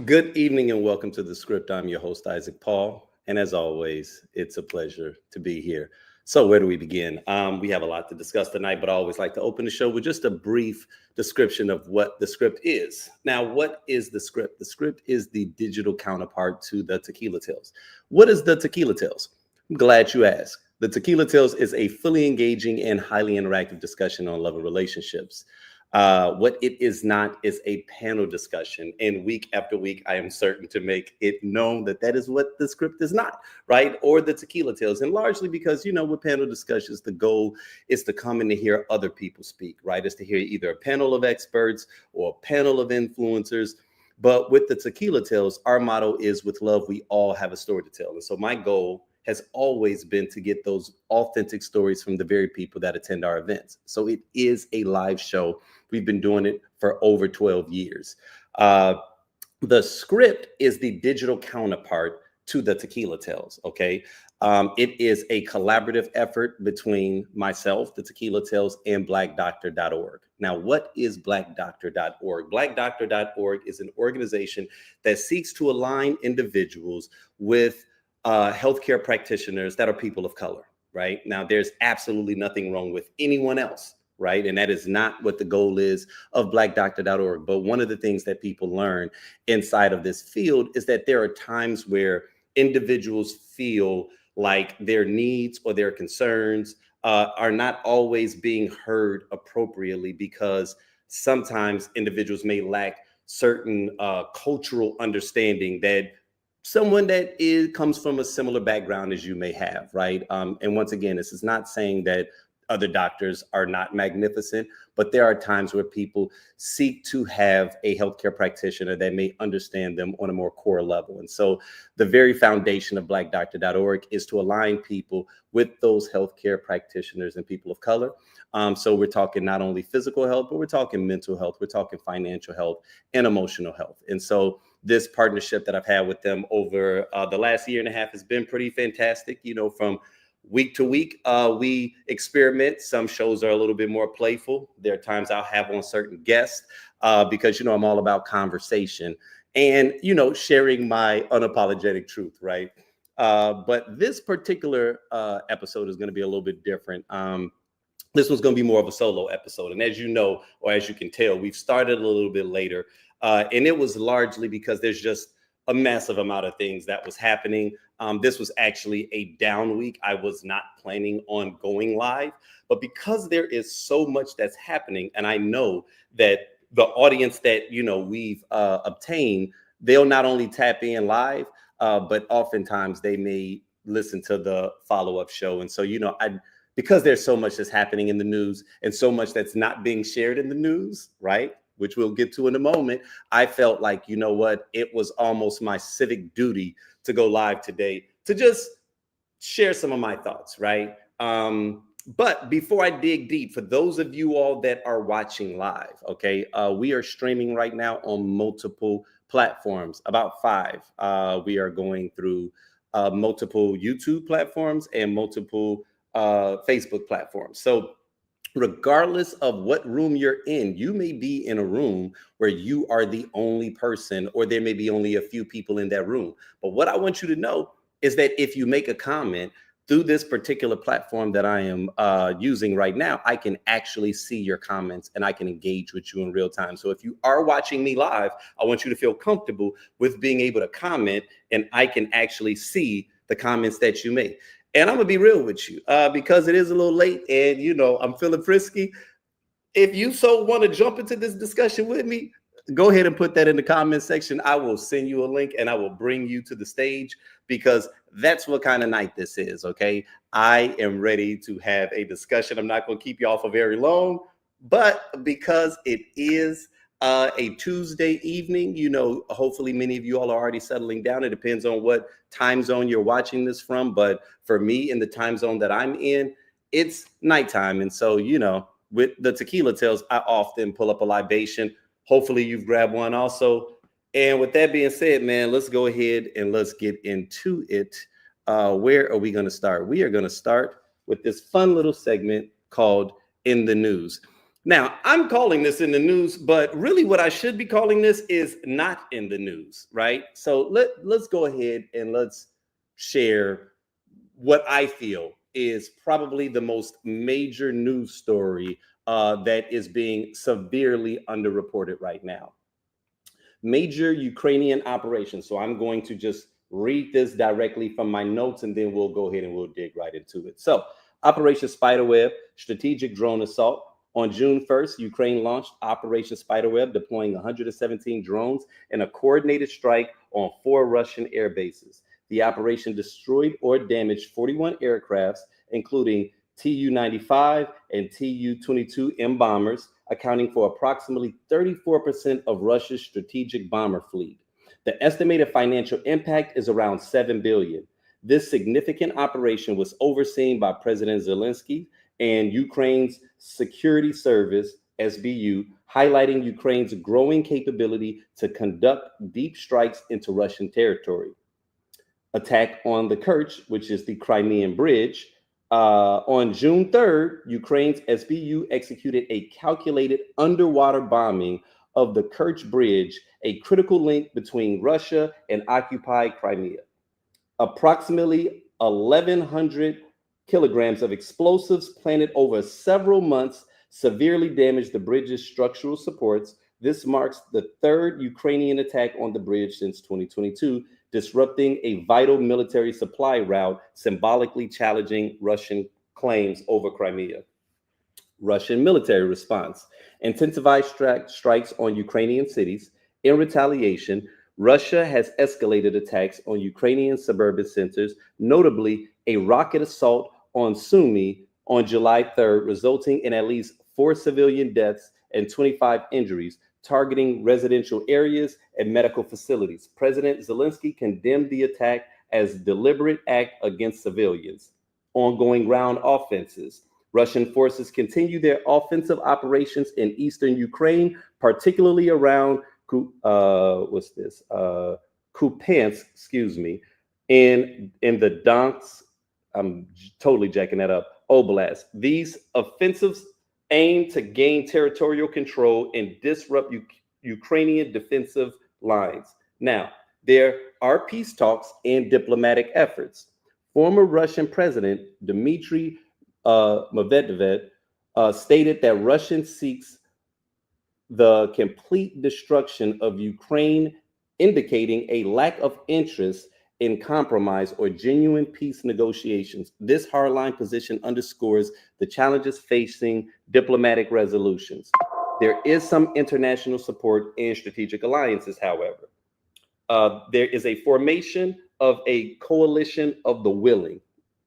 Good evening and welcome to The Script. I'm your host, Isaac Paul. And as always, it's a pleasure to be here. So where do we begin? We have a lot to discuss tonight, but I always like to open the show with just a brief description of what The Script is. Now, what is The Script? The Script is the digital counterpart to the Tequila Tales. What is the Tequila Tales? I'm glad you asked. The Tequila Tales is a fully engaging and highly interactive discussion on love and relationships. What it is not is a panel discussion. And week after week, I am certain to make it known that that is what The Script is not, right? Or the Tequila Tales. And largely because, with panel discussions, the goal is to come in to hear other people speak, right? Is to hear either a panel of experts or a panel of influencers. But with the Tequila Tales, our motto is with love, we all have a story to tell. And so my goal has always been to get those authentic stories from the very people that attend our events. So it is a live show. We've been doing it for over 12 years. The Script is the digital counterpart to the Tequila Tales, okay? It is a collaborative effort between myself, the Tequila Tales, and blackdoctor.org. Now, what is blackdoctor.org? Blackdoctor.org is an organization that seeks to align individuals with healthcare practitioners that are people of color, right? Now, there's absolutely nothing wrong with anyone else, right? And that is not what the goal is of blackdoctor.org. But one of the things that people learn inside of this field is that there are times where individuals feel like their needs or their concerns are not always being heard appropriately because sometimes individuals may lack certain cultural understanding that someone that comes from a similar background as you may have, right? And once again, this is not saying that other doctors are not magnificent, but there are times where people seek to have a healthcare practitioner that may understand them on a more core level. And so the very foundation of blackdoctor.org is to align people with those healthcare practitioners and people of color. So we're talking not only physical health, but we're talking mental health, we're talking financial health and emotional health. And so this partnership that I've had with them over the last year and a half has been pretty fantastic. From week to week, we experiment. Some shows are a little bit more playful. There are times I'll have on certain guests because, I'm all about conversation and, sharing my unapologetic truth, right? But this particular episode is going to be a little bit different. This one's going to be more of a solo episode. And as you know, or as you can tell, we've started a little bit later. And it was largely because there's just a massive amount of things that was happening. This was actually a down week. I was not planning on going live, but because there is so much that's happening, and I know that the audience that, we've obtained, they'll not only tap in live, but oftentimes they may listen to the follow-up show. And so, because there's so much that's happening in the news and so much that's not being shared in the news, right? Which we'll get to in a moment, I felt like, it was almost my civic duty to go live today to just share some of my thoughts, right? But before I dig deep, for those of you all that are watching live, okay, we are streaming right now on multiple platforms, about 5. We are going through multiple YouTube platforms and multiple Facebook platforms. So regardless of what room you're in, you may be in a room where you are the only person, or there may be only a few people in that room. But what I want you to know is that if you make a comment through this particular platform that I am using right now, I can actually see your comments and I can engage with you in real time. So if you are watching me live, I want you to feel comfortable with being able to comment and I can actually see the comments that you make. And I'm gonna be real with you because it is a little late and, I'm feeling frisky. If you so want to jump into this discussion with me, go ahead and put that in the comment section. I will send you a link and I will bring you to the stage because that's what kind of night this is, okay? I am ready to have a discussion. I'm not going to keep y'all for very long, but because it is a Tuesday evening, hopefully many of you all are already settling down. It depends on what time zone you're watching this from. But for me, in the time zone that I'm in, it's nighttime. And so, with the Tequila Tales, I often pull up a libation. Hopefully you've grabbed one also. And with that being said, man, let's go ahead and let's get into it. Where are we going to start? We are going to start with this fun little segment called In the News. Now, I'm calling this in the news, but really what I should be calling this is not in the news, right? So let's go ahead and let's share what I feel is probably the most major news story that is being severely underreported right now. Major Ukrainian operation. So I'm going to just read this directly from my notes and then we'll go ahead and we'll dig right into it. So, Operation Spiderweb, strategic drone assault. On June 1st, Ukraine launched Operation Spiderweb, deploying 117 drones in a coordinated strike on 4 Russian air bases. The operation destroyed or damaged 41 aircrafts, including Tu-95 and Tu-22M bombers, accounting for approximately 34% of Russia's strategic bomber fleet. The estimated financial impact is around $7 billion. This significant operation was overseen by President Zelensky and Ukraine's Security Service, SBU, highlighting Ukraine's growing capability to conduct deep strikes into Russian territory. Attack on the Kerch, which is the Crimean bridge. On June 3rd, Ukraine's SBU executed a calculated underwater bombing of the Kerch Bridge, a critical link between Russia and occupied Crimea. Approximately 1,100 kilograms of explosives planted over several months severely damaged the bridge's structural supports. This marks the third Ukrainian attack on the bridge since 2022, disrupting a vital military supply route, symbolically challenging Russian claims over Crimea. Russian military response: intensified strikes on Ukrainian cities. In retaliation, Russia has escalated attacks on Ukrainian suburban centers, notably a rocket assault on Sumy on July 3rd, resulting in at least 4 civilian deaths and 25 injuries, targeting residential areas and medical facilities. President Zelensky condemned the attack as a deliberate act against civilians. Ongoing ground offenses. Russian forces continue their offensive operations in eastern Ukraine, particularly around Kupiansk, in the Donetsk, I'm totally jacking that up, Oblast. These offensives aim to gain territorial control and disrupt Ukrainian defensive lines. Now, there are peace talks and diplomatic efforts. Former Russian President Dmitry Medvedev stated that Russia seeks the complete destruction of Ukraine, indicating a lack of interest in compromise or genuine peace negotiations. This hardline position underscores the challenges facing diplomatic resolutions. There is some international support and strategic alliances, however. There is a formation of a coalition of the willing.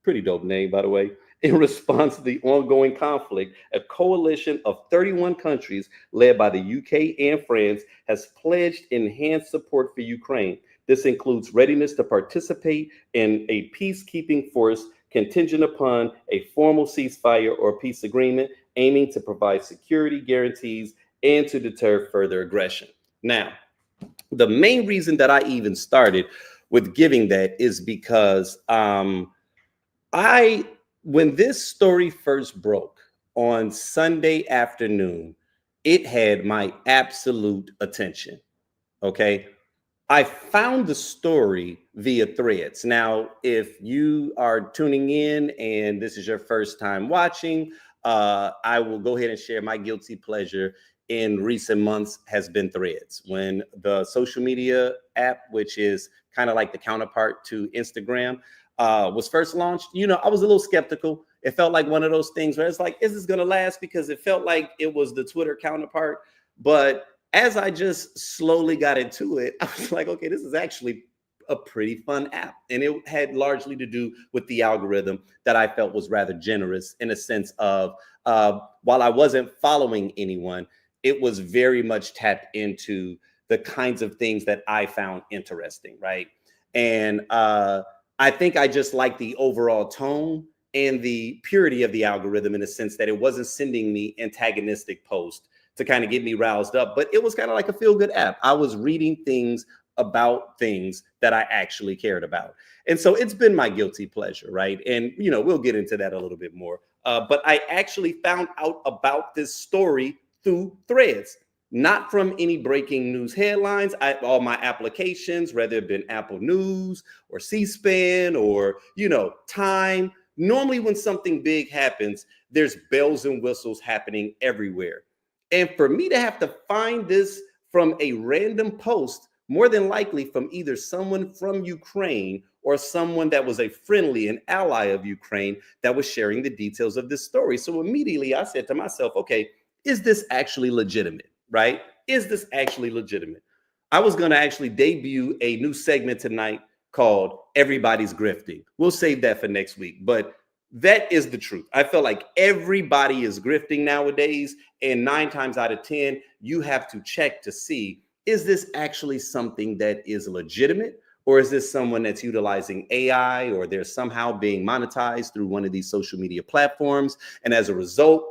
Pretty dope name, by the way. In response to the ongoing conflict, a coalition of 31 countries led by the UK and France has pledged enhanced support for Ukraine. This includes readiness to participate in a peacekeeping force contingent upon a formal ceasefire or peace agreement, aiming to provide security guarantees and to deter further aggression. Now, the main reason that I even started with giving that is because when this story first broke on Sunday afternoon, it had my absolute attention. Okay. I found the story via Threads. Now, if you are tuning in and this is your first time watching, I will go ahead and share my guilty pleasure in recent months has been Threads. When the social media app, which is kind of like the counterpart to Instagram, was first launched, I was a little skeptical. It felt like one of those things where it's like, is this going to last? Because it felt like it was the Twitter counterpart. But as I just slowly got into it, I was like, okay, this is actually a pretty fun app. And it had largely to do with the algorithm that I felt was rather generous in a sense of while I wasn't following anyone, it was very much tapped into the kinds of things that I found interesting, right? And I think I just like the overall tone and the purity of the algorithm in the sense that it wasn't sending me antagonistic posts to kind of get me roused up, but it was kind of like a feel-good app. I was reading things about things that I actually cared about. And so it's been my guilty pleasure, right? And, we'll get into that a little bit more But I actually found out about this story through Threads, not from any breaking news headlines. All my applications, whether it been Apple News or C-SPAN or, Time. Normally when something big happens, there's bells and whistles happening everywhere. And for me to have to find this from a random post, more than likely from either someone from Ukraine or someone that was a friendly and ally of Ukraine that was sharing the details of this story. So immediately I said to myself, okay, is this actually legitimate, right? Is this actually legitimate? I was going to actually debut a new segment tonight called Everybody's Grifting. We'll save that for next week, but that is the truth. I feel like everybody is grifting nowadays, and 9 times out of 10, you have to check to see, is this actually something that is legitimate? Or is this someone that's utilizing AI, or they're somehow being monetized through one of these social media platforms? And as a result,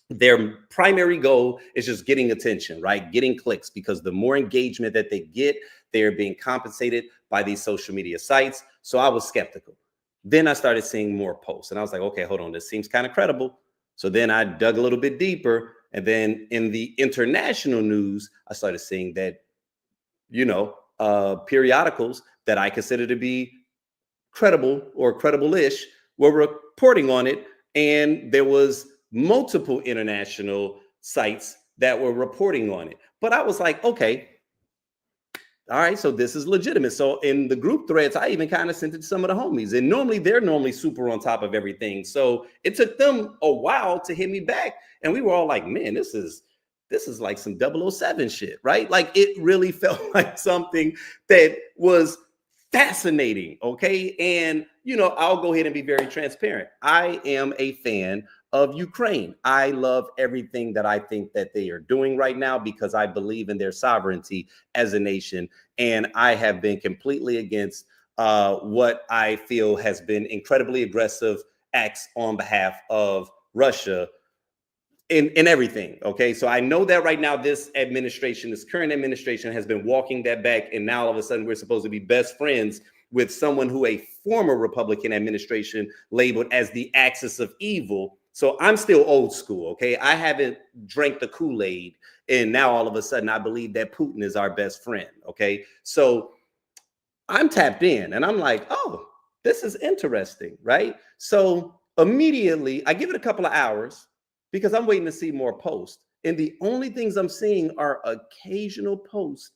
their primary goal is just getting attention, right? Getting clicks, because the more engagement that they get, they're being compensated by these social media sites. So I was skeptical. Then I started seeing more posts and I was like, okay, hold on, this seems kind of credible. So then I dug a little bit deeper. And then in the international news, I started seeing that, periodicals that I consider to be credible or credible-ish were reporting on it. And there was multiple international sites that were reporting on it. But I was like, okay, all right, so this is legitimate. So in the group threads, I even kind of sent it to some of the homies. And normally they're super on top of everything. So it took them a while to hit me back. And we were all like, man, this is like some 007 shit, right? Like it really felt like something that was fascinating. Okay. And, I'll go ahead and be very transparent. I am a fan of Ukraine. I love everything that I think that they are doing right now because I believe in their sovereignty as a nation. And I have been completely against what I feel has been incredibly aggressive acts on behalf of Russia in everything. Okay. So I know that right now, this current administration has been walking that back. And now all of a sudden we're supposed to be best friends with someone who a former Republican administration labeled as the axis of evil. So I'm still old school. Okay. I haven't drank the Kool-Aid. And now all of a sudden I believe that Putin is our best friend. Okay. So I'm tapped in and I'm like, oh, this is interesting. Right. So immediately I give it a couple of hours because I'm waiting to see more posts. And the only things I'm seeing are occasional posts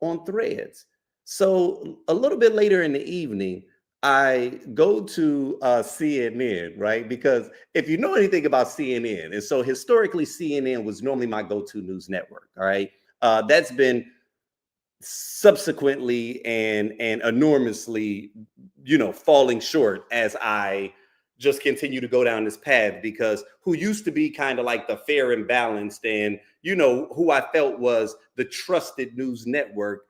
on Threads. So a little bit later in the evening, I go to CNN, right? Because if you know anything about CNN, and so historically, CNN was normally my go-to news network, all right? That's been subsequently and enormously, falling short as I just continue to go down this path, because who used to be kind of like the fair and balanced and, who I felt was the trusted news network,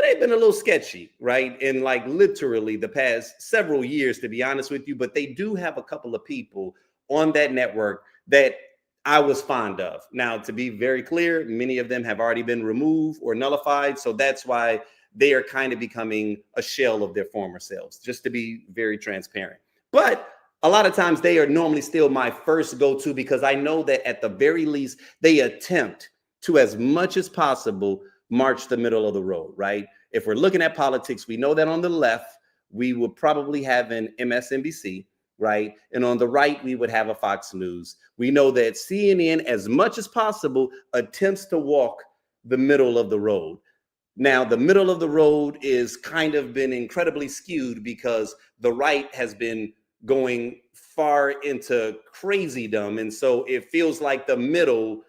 they've been a little sketchy, right? And like literally the past several years, to be honest with you, but they do have a couple of people on that network that I was fond of. Now, to be very clear, many of them have already been removed or nullified. So that's why they are kind of becoming a shell of their former selves, just to be very transparent. But a lot of times they are normally still my first go-to, because I know that at the very least, they attempt to, as much as possible, march the middle of the road, right? If we're looking at politics, we know that on the left, we would probably have an MSNBC, right? And on the right, we would have a Fox News. We know that CNN, as much as possible, attempts to walk the middle of the road. Now, the middle of the road is kind of been incredibly skewed because the right has been going far into crazydom. And so it feels like the middle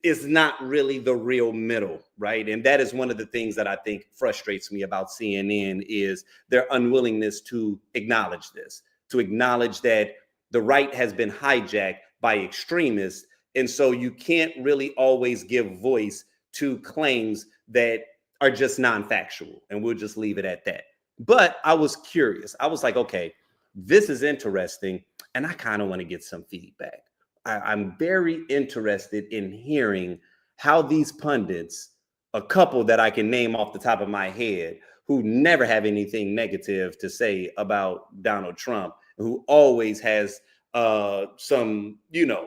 is not really the real middle, right? And that is one of the things that I think frustrates me about CNN, is their unwillingness to acknowledge this, to acknowledge that the right has been hijacked by extremists. And so you can't really always give voice to claims that are just non-factual, and we'll just leave it at that. But I was curious. I was like, okay, this is interesting, and I kind of want to get some feedback. I'm very interested in hearing how these pundits, a couple that I can name off the top of my head, who never have anything negative to say about Donald Trump, who always has some,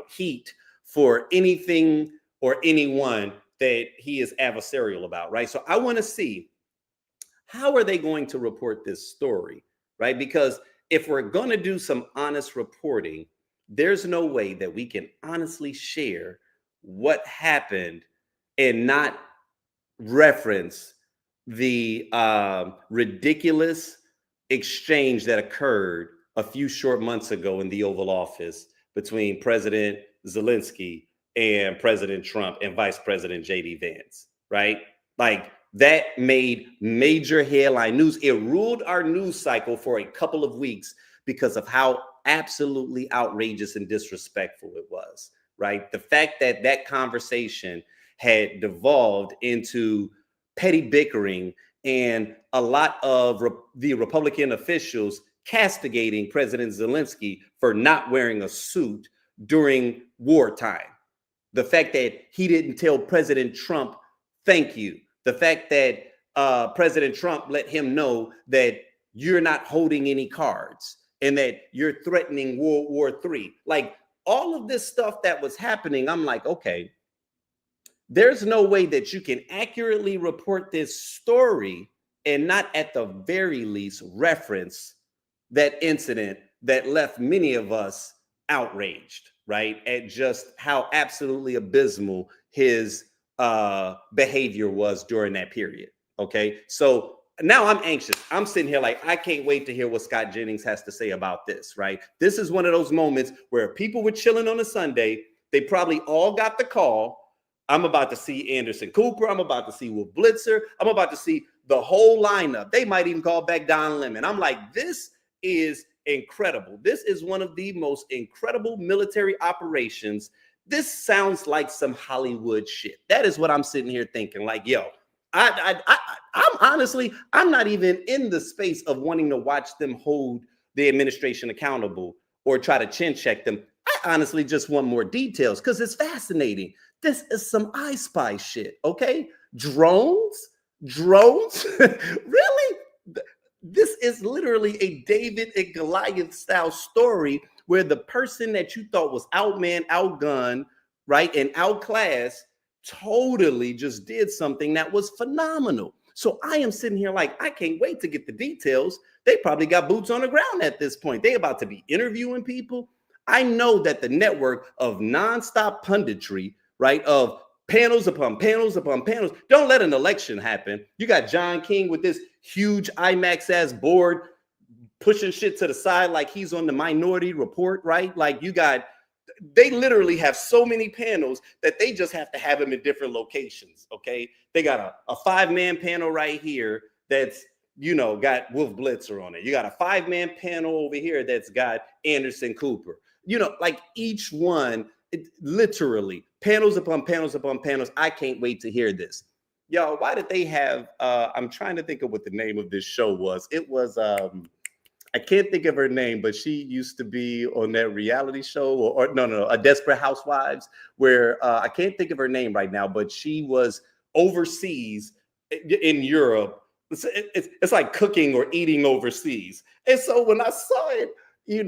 heat for anything or anyone that he is adversarial about, right? So I want to see, how are they going to report this story, right? Because if we're going to do some honest reporting, there's no way that we can honestly share what happened and not reference the ridiculous exchange that occurred a few short months ago in the Oval Office between President Zelensky and President Trump and Vice President JD Vance, right? Like, that made major headline news. It ruled our news cycle for a couple of weeks because of how absolutely outrageous and disrespectful it was, right? The fact that that conversation had devolved into petty bickering and a lot of the Republican officials castigating President Zelensky for not wearing a suit during wartime. The fact that he didn't tell President Trump, thank you. The fact that President Trump let him know that you're not holding any cards and that you're threatening World War III. Like, all of this stuff that was happening, I'm like, okay, there's no way that you can accurately report this story and not at the very least reference that incident that left many of us outraged, right? At just how absolutely abysmal his behavior was during that period. Okay. So now I'm anxious. I'm sitting here like, I can't wait to hear what Scott Jennings has to say about this, right? This is one of those moments where people were chilling on a Sunday. They probably all got the call. I'm about to see Anderson Cooper. I'm about to see Wolf Blitzer. I'm about to see the whole lineup. They might even call back Don Lemon. I'm like, this is incredible. This is one of the most incredible military operations. This sounds like some Hollywood shit. That is what I'm sitting here thinking. Like, yo, I'm honestly, I'm not even in the space of wanting to watch them hold the administration accountable or try to chin check them. I honestly just want more details because it's fascinating. This is some I Spy shit, okay? Drones? Really? This is literally a David and Goliath style story where the person that you thought was outmanned, outgunned, right, and outclassed totally just did something that was phenomenal. So I am sitting here like, I can't wait to get the details. They probably got boots on the ground at this point. They about to be interviewing people. I know that the network of nonstop punditry, right, of panels upon panels upon panels. Don't let an election happen. You got John King with this huge IMAX ass board pushing shit to the side like he's on the Minority Report, right? Like, they literally have so many panels that they just have to have them in different locations, okay? They got a 5-man panel right here that's, got Wolf Blitzer on it. You got a 5-man panel over here that's got Anderson Cooper. Like, each one, literally panels upon panels upon panels. I can't wait to hear this. Y'all, why did they have, I'm trying to think of what the name of this show was. It was, I can't think of her name, but she used to be on that reality show or no, a Desperate Housewives, where I can't think of her name right now, but she was overseas in Europe. It's like cooking or eating overseas. And so when I saw it, in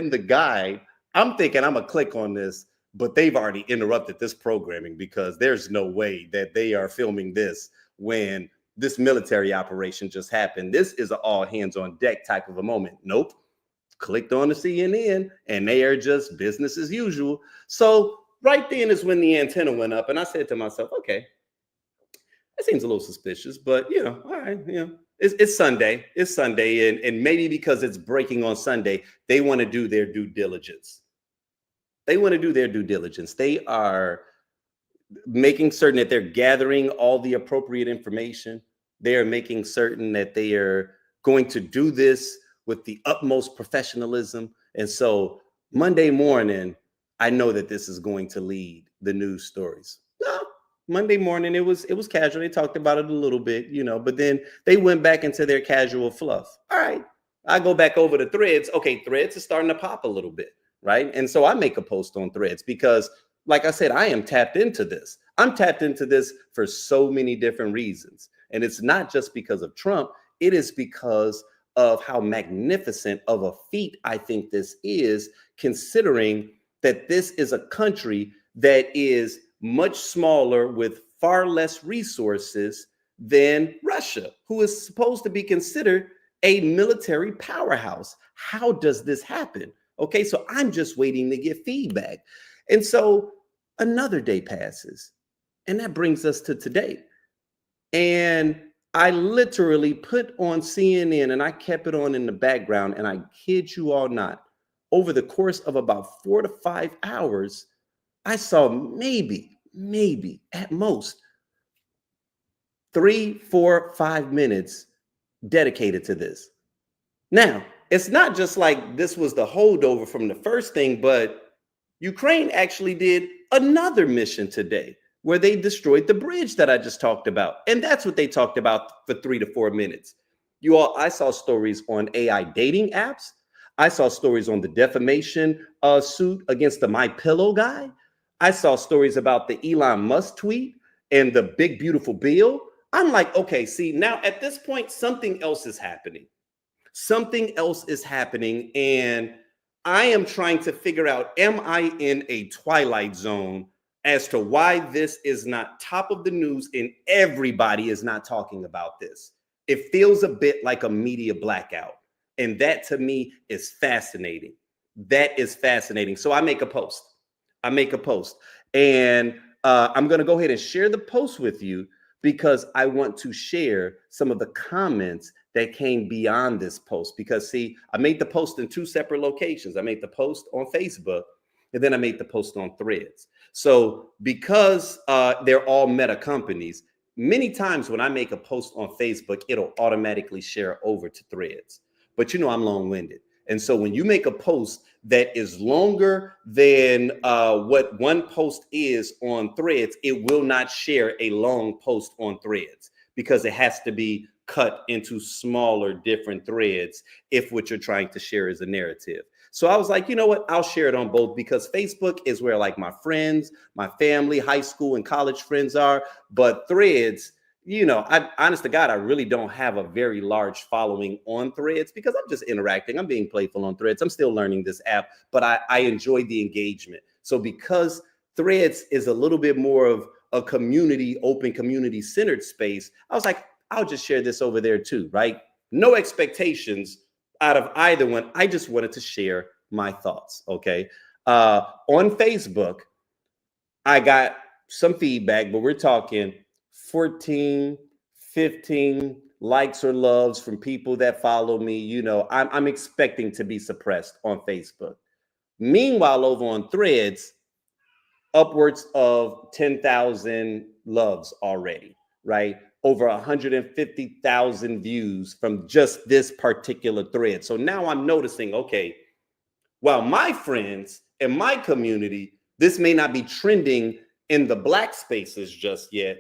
the guide, I'm thinking I'm gonna click on this, but they've already interrupted this programming because there's no way that they are filming this when this military operation just happened. This is an all hands on deck type of a moment. Nope. Clicked on the CNN and they are just business as usual. So right then is when the antenna went up and I said to myself, okay, that seems a little suspicious, but all right, it's Sunday. It's Sunday. And maybe because it's breaking on Sunday, they want to do their due diligence. They are making certain that they're gathering all the appropriate information. They are making certain that they are going to do this with the utmost professionalism. And so Monday morning, I know that this is going to lead the news stories. No, Monday morning, it was casual. They talked about it a little bit, but then they went back into their casual fluff. All right, I go back over to Threads. Okay, Threads is starting to pop a little bit, right? And so I make a post on Threads because, like I said, I am tapped into this. I'm tapped into this for so many different reasons. And it's not just because of Trump. It is because of how magnificent of a feat I think this is, considering that this is a country that is much smaller with far less resources than Russia, who is supposed to be considered a military powerhouse. How does this happen? Okay, so I'm just waiting to get feedback. And so another day passes, and that brings us to today. And I literally put on CNN and I kept it on in the background. And I kid you all not, over the course of about 4 to 5 hours, I saw maybe at most 3, 4, 5 minutes dedicated to this. Now, it's not just like this was the holdover from the first thing, but Ukraine actually did another mission today where they destroyed the bridge that I just talked about. And that's what they talked about for 3 to 4 minutes. You all, I saw stories on AI dating apps. I saw stories on the defamation suit against the My Pillow guy. I saw stories about the Elon Musk tweet and the big, beautiful bill. I'm like, okay, see, now at this point, something else is happening. Something else is happening. And I am trying to figure out, am I in a twilight zone as to why this is not top of the news and everybody is not talking about this? It feels a bit like a media blackout. And that to me is fascinating. That is fascinating. So I make a post. And I'm going to go ahead and share the post with you because I want to share some of the comments that came beyond this post. Because see, I made the post in 2 separate locations. I made the post on Facebook and then I made the post on Threads. So because they're all meta companies, many times when I make a post on Facebook, it'll automatically share over to Threads. But you know, I'm long-winded. And so when you make a post that is longer than what one post is on Threads, it will not share a long post on Threads because it has to be cut into smaller, different threads if what you're trying to share is a narrative. So I was like, you know what? I'll share it on both because Facebook is where like my friends, my family, high school and college friends are. But Threads, you know, honest to God, I really don't have a very large following on Threads because I'm just interacting. I'm being playful on Threads. I'm still learning this app, but I enjoy the engagement. So because Threads is a little bit more of a community, open community centered space, I was like, I'll just share this over there too, right? No expectations out of either one. I just wanted to share my thoughts, okay? On Facebook, I got some feedback, but we're talking 14, 15 likes or loves from people that follow me. You know, I'm expecting to be suppressed on Facebook. Meanwhile, over on Threads, upwards of 10,000 loves already, right? Over 150,000 views from just this particular thread. So now I'm noticing, okay, while my friends and my community, this may not be trending in the Black spaces just yet,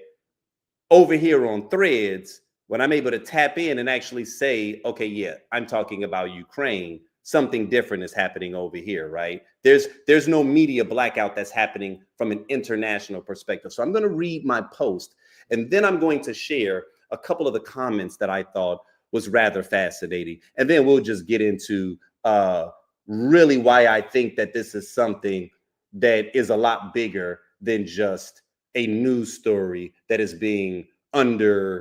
over here on Threads, when I'm able to tap in and actually say, okay, yeah, I'm talking about Ukraine, something different is happening over here, right? There's no media blackout that's happening from an international perspective. So I'm going to read my post, and then I'm going to share a couple of the comments that I thought was rather fascinating. And then we'll just get into really why I think that this is something that is a lot bigger than just a news story that is being undershared,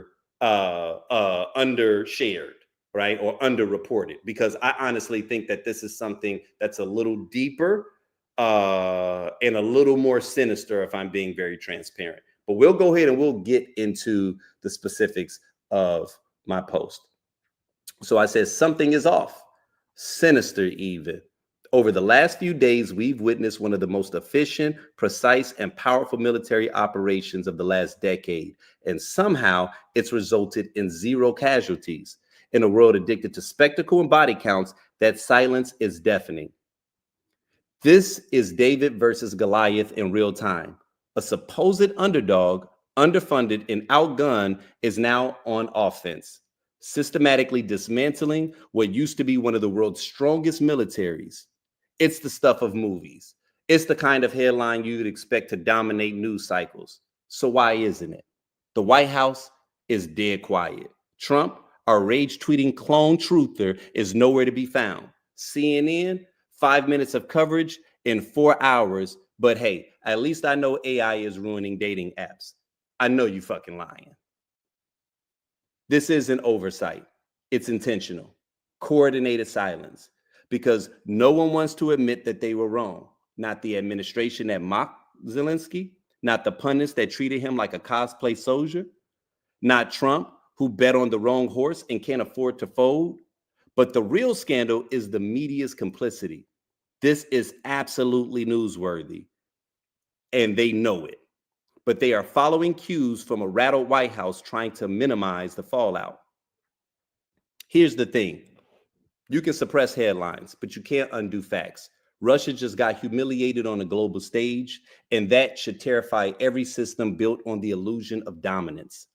right? Or underreported, because I honestly think that this is something that's a little deeper and a little more sinister, if I'm being very transparent. But we'll go ahead and we'll get into the specifics of my post. So I said, something is off, sinister even. Over the last few days, we've witnessed one of the most efficient, precise, and powerful military operations of the last decade. And somehow it's resulted in 0 casualties. In a world addicted to spectacle and body counts, that silence is deafening. This is David versus Goliath in real time. A supposed underdog, underfunded and outgunned, is now on offense, systematically dismantling what used to be one of the world's strongest militaries. It's the stuff of movies. It's the kind of headline you'd expect to dominate news cycles. So why isn't it? The White House is dead quiet. Trump, Our rage tweeting clone truther is nowhere to be found. CNN, 5 minutes of coverage in 4 hours. But hey, at least I know AI is ruining dating apps. I know you fucking lying. This isn't oversight. It's intentional. Coordinated silence. Because no one wants to admit that they were wrong. Not the administration that mocked Zelensky. Not the pundits that treated him like a cosplay soldier. Not Trump, who bet on the wrong horse and can't afford to fold. But the real scandal is the media's complicity. This is absolutely newsworthy. And they know it. But they are following cues from a rattled White House trying to minimize the fallout. Here's the thing. You can suppress headlines, but you can't undo facts. Russia just got humiliated on a global stage, and that should terrify every system built on the illusion of dominance.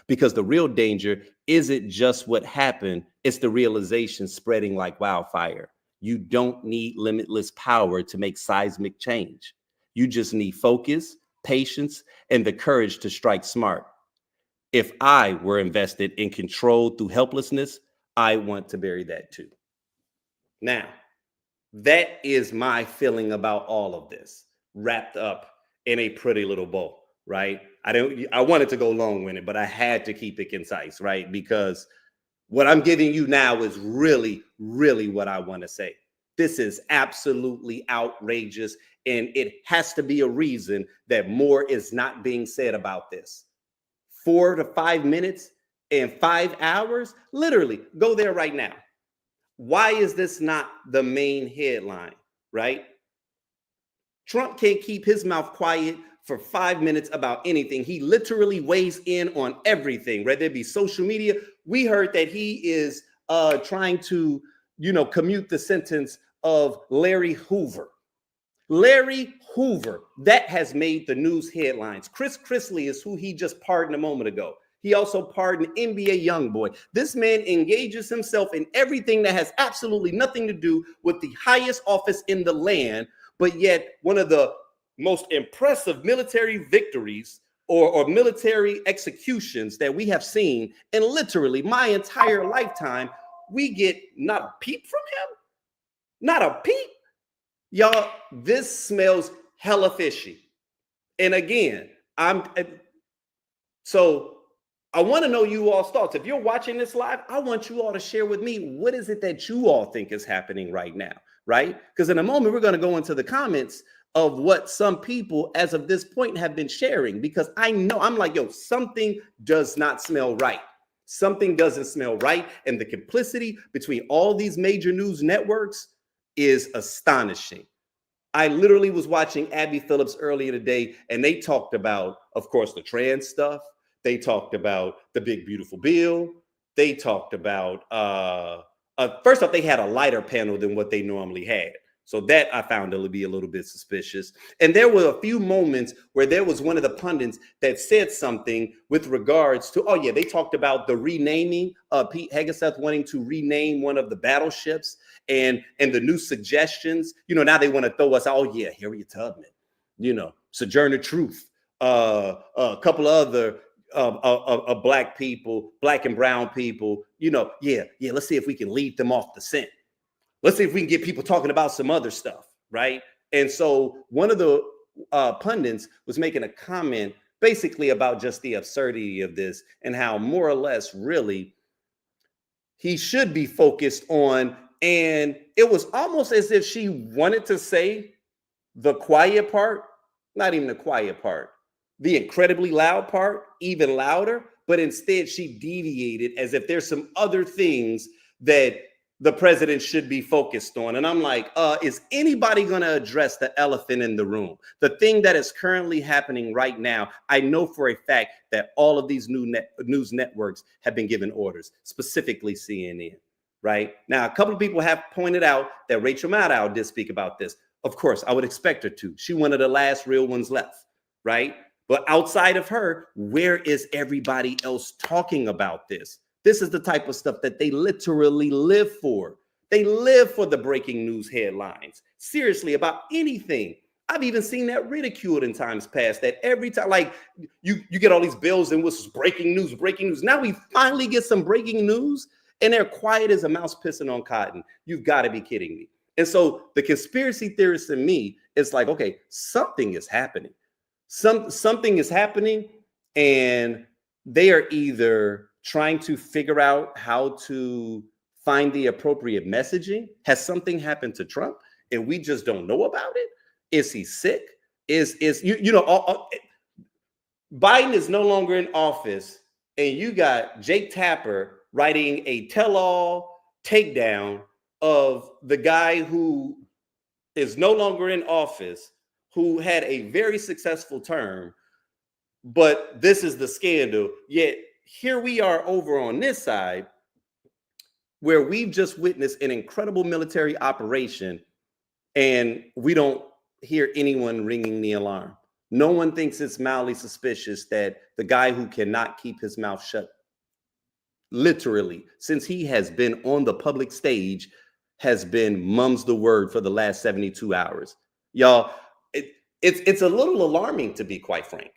Because the real danger isn't just what happened, it's the realization spreading like wildfire. You don't need limitless power to make seismic change. You just need focus, patience, and the courage to strike smart. If I were invested in control through helplessness, I want to bury that too. Now, that is my feeling about all of this, wrapped up in a pretty little bow, right? I wanted to go long-winded, but I had to keep it concise, right? Because what I'm giving you now is really, really what I want to say. This is absolutely outrageous, and it has to be a reason that more is not being said about this. 4 to 5 minutes and 5 hours, literally, go there right now. Why is this not the main headline, right? Trump can't keep his mouth quiet for 5 minutes about anything. He literally weighs in on everything, whether it be social media. We heard that he is trying to, commute the sentence of Larry Hoover. Larry Hoover, that has made the news headlines. Chrisley is who he just pardoned a moment ago. He also pardoned NBA YoungBoy. This man engages himself in everything that has absolutely nothing to do with the highest office in the land, but yet one of the most impressive military victories or military executions that we have seen in literally my entire lifetime, we get not a peep from him. Not a peep. Y'all, this smells hella fishy. And again, I want to know you all's thoughts. If you're watching this live, I want you all to share with me, what is it that you all think is happening right now, right? Because in a moment, we're going to go into the comments of what some people as of this point have been sharing, because I know, I'm like, yo, something does not smell right. Something doesn't smell right. And the complicity between all these major news networks is astonishing. I literally was watching Abby Phillips earlier today, and they talked about, of course, the trans stuff. They talked about the big, beautiful bill. They talked about, first off, they had a lighter panel than what they normally had. So that I found to be a little bit suspicious. And there were a few moments where there was one of the pundits that said something with regards to, they talked about the renaming, Pete Hegseth wanting to rename one of the battleships and the new suggestions. Now they want to throw us, Harriet Tubman, Sojourner Truth, a couple of other black people, black and brown people, let's see if we can lead them off the scent. Let's see if we can get people talking about some other stuff, right? And so one of the pundits was making a comment basically about just the absurdity of this and how more or less really he should be focused on. And it was almost as if she wanted to say the quiet part, not even the quiet part, the incredibly loud part, even louder, but instead she deviated as if there's some other things that the president should be focused on. And I'm like, is anybody going to address the elephant in the room? The thing that is currently happening right now, I know for a fact that all of these news networks have been given orders, specifically CNN, right? Now, a couple of people have pointed out that Rachel Maddow did speak about this. Of course, I would expect her to. She one of the last real ones left, right? But outside of her, where is everybody else talking about this? This is the type of stuff that they literally live for. They live for the breaking news headlines. Seriously, about anything. I've even seen that ridiculed in times past, that every time, like you get all these bills and whistles, breaking news, breaking news. Now we finally get some breaking news and they're quiet as a mouse pissing on cotton. You've got to be kidding me. And so the conspiracy theorist in me is like, okay, something is happening. Something is happening, and they are either trying to figure out how to find the appropriate messaging. Has something happened to Trump and we just don't know about it? Is he sick? Biden is no longer in office, and you got Jake Tapper writing a tell-all takedown of the guy who is no longer in office, who had a very successful term, but this is the scandal. Yet here we are over on this side, where we've just witnessed an incredible military operation, and we don't hear anyone ringing the alarm. No one thinks it's mildly suspicious that the guy who cannot keep his mouth shut, literally, since he has been on the public stage, has been mum's the word for the last 72 hours. Y'all, it's a little alarming, to be quite frank.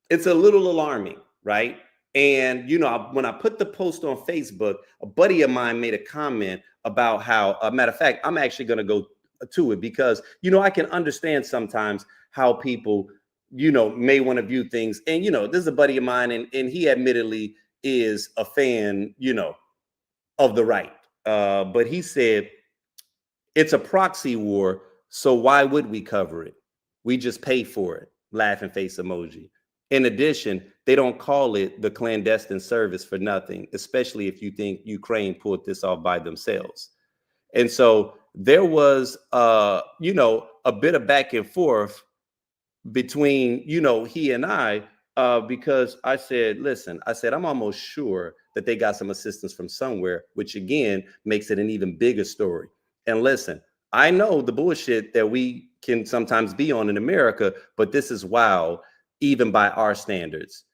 It's a little alarming, right? And, when I put the post on Facebook, a buddy of mine made a comment about how, matter of fact, I'm actually going to go to it because, I can understand sometimes how people, may want to view things. And, this is a buddy of mine, and he admittedly is a fan, of the right. But he said, it's a proxy war, so why would we cover it? We just pay for it. Laughing face emoji. In addition, they don't call it the clandestine service for nothing, especially if you think Ukraine pulled this off by themselves. And so there was, a bit of back and forth between, he and I, because I said, listen, I'm almost sure that they got some assistance from somewhere, which again makes it an even bigger story. And listen, I know the bullshit that we can sometimes be on in America, but this is wild, even by our standards.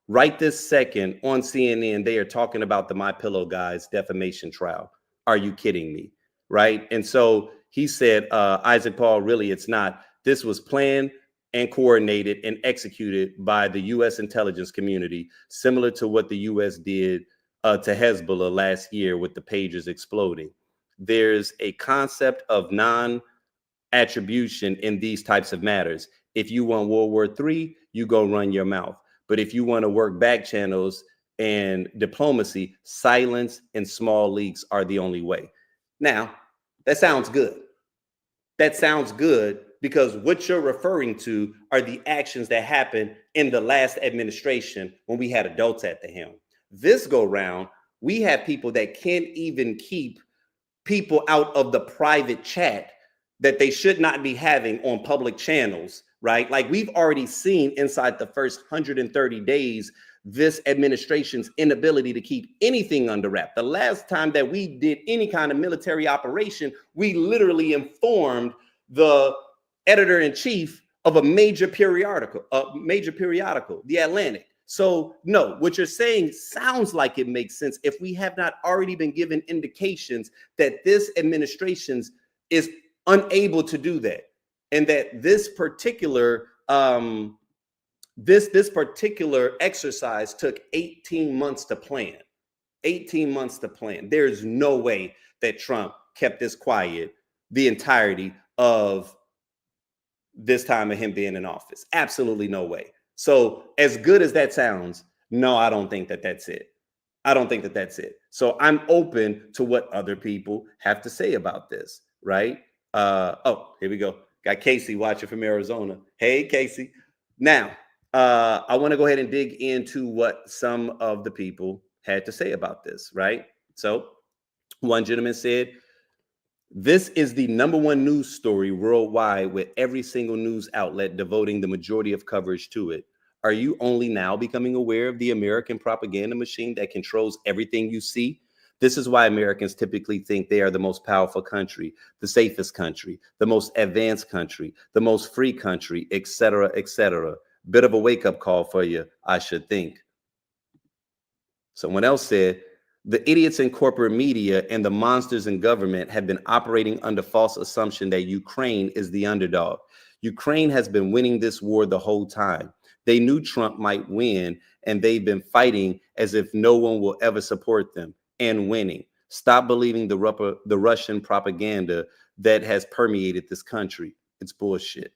Right this second on CNN, they are talking about the MyPillow guy's defamation trial. Are you kidding me? Right? And so he said, Isaac Paul, really, it's not. This was planned and coordinated and executed by the U.S. intelligence community, similar to what the U.S. did to Hezbollah last year with the pagers exploding. There's a concept of non-attribution in these types of matters. If you want World War III, you go run your mouth. But if you want to work back channels and diplomacy, silence and small leaks are the only way. Now, that sounds good. That sounds good because what you're referring to are the actions that happened in the last administration when we had adults at the helm. This go round, we have people that can't even keep people out of the private chat that they should not be having on public channels, right? Like we've already seen inside the first 130 days, this administration's inability to keep anything under wrap. The last time that we did any kind of military operation, we literally informed the editor-in-chief of a major periodical, The Atlantic. So no, what you're saying sounds like it makes sense if we have not already been given indications that this administration is unable to do that, and that this particular this particular exercise took 18 months to plan. 18 months to plan. There's no way that Trump kept this quiet the entirety of this time of him being in office. Absolutely no way. So as good as that sounds, no, I don't think that that's it. I don't think that that's it. So I'm open to what other people have to say about this, right? Oh, here we go. Got Casey watching from Arizona. Hey, Casey. Now, I want to go ahead and dig into what some of the people had to say about this, right? So one gentleman said, this is the #1 news story worldwide, with every single news outlet devoting the majority of coverage to it. Are you only now becoming aware of the American propaganda machine that controls everything you see? This is why Americans typically think they are the most powerful country, the safest country, the most advanced country, the most free country, etc., etc. Bit of a wake-up call for you, I should think. Someone else said, the idiots in corporate media and the monsters in government have been operating under false assumption that Ukraine is the underdog. Ukraine has been winning this war the whole time. They knew Trump might win, and they've been fighting as if no one will ever support them and winning. Stop believing the Russian propaganda that has permeated this country. It's bullshit.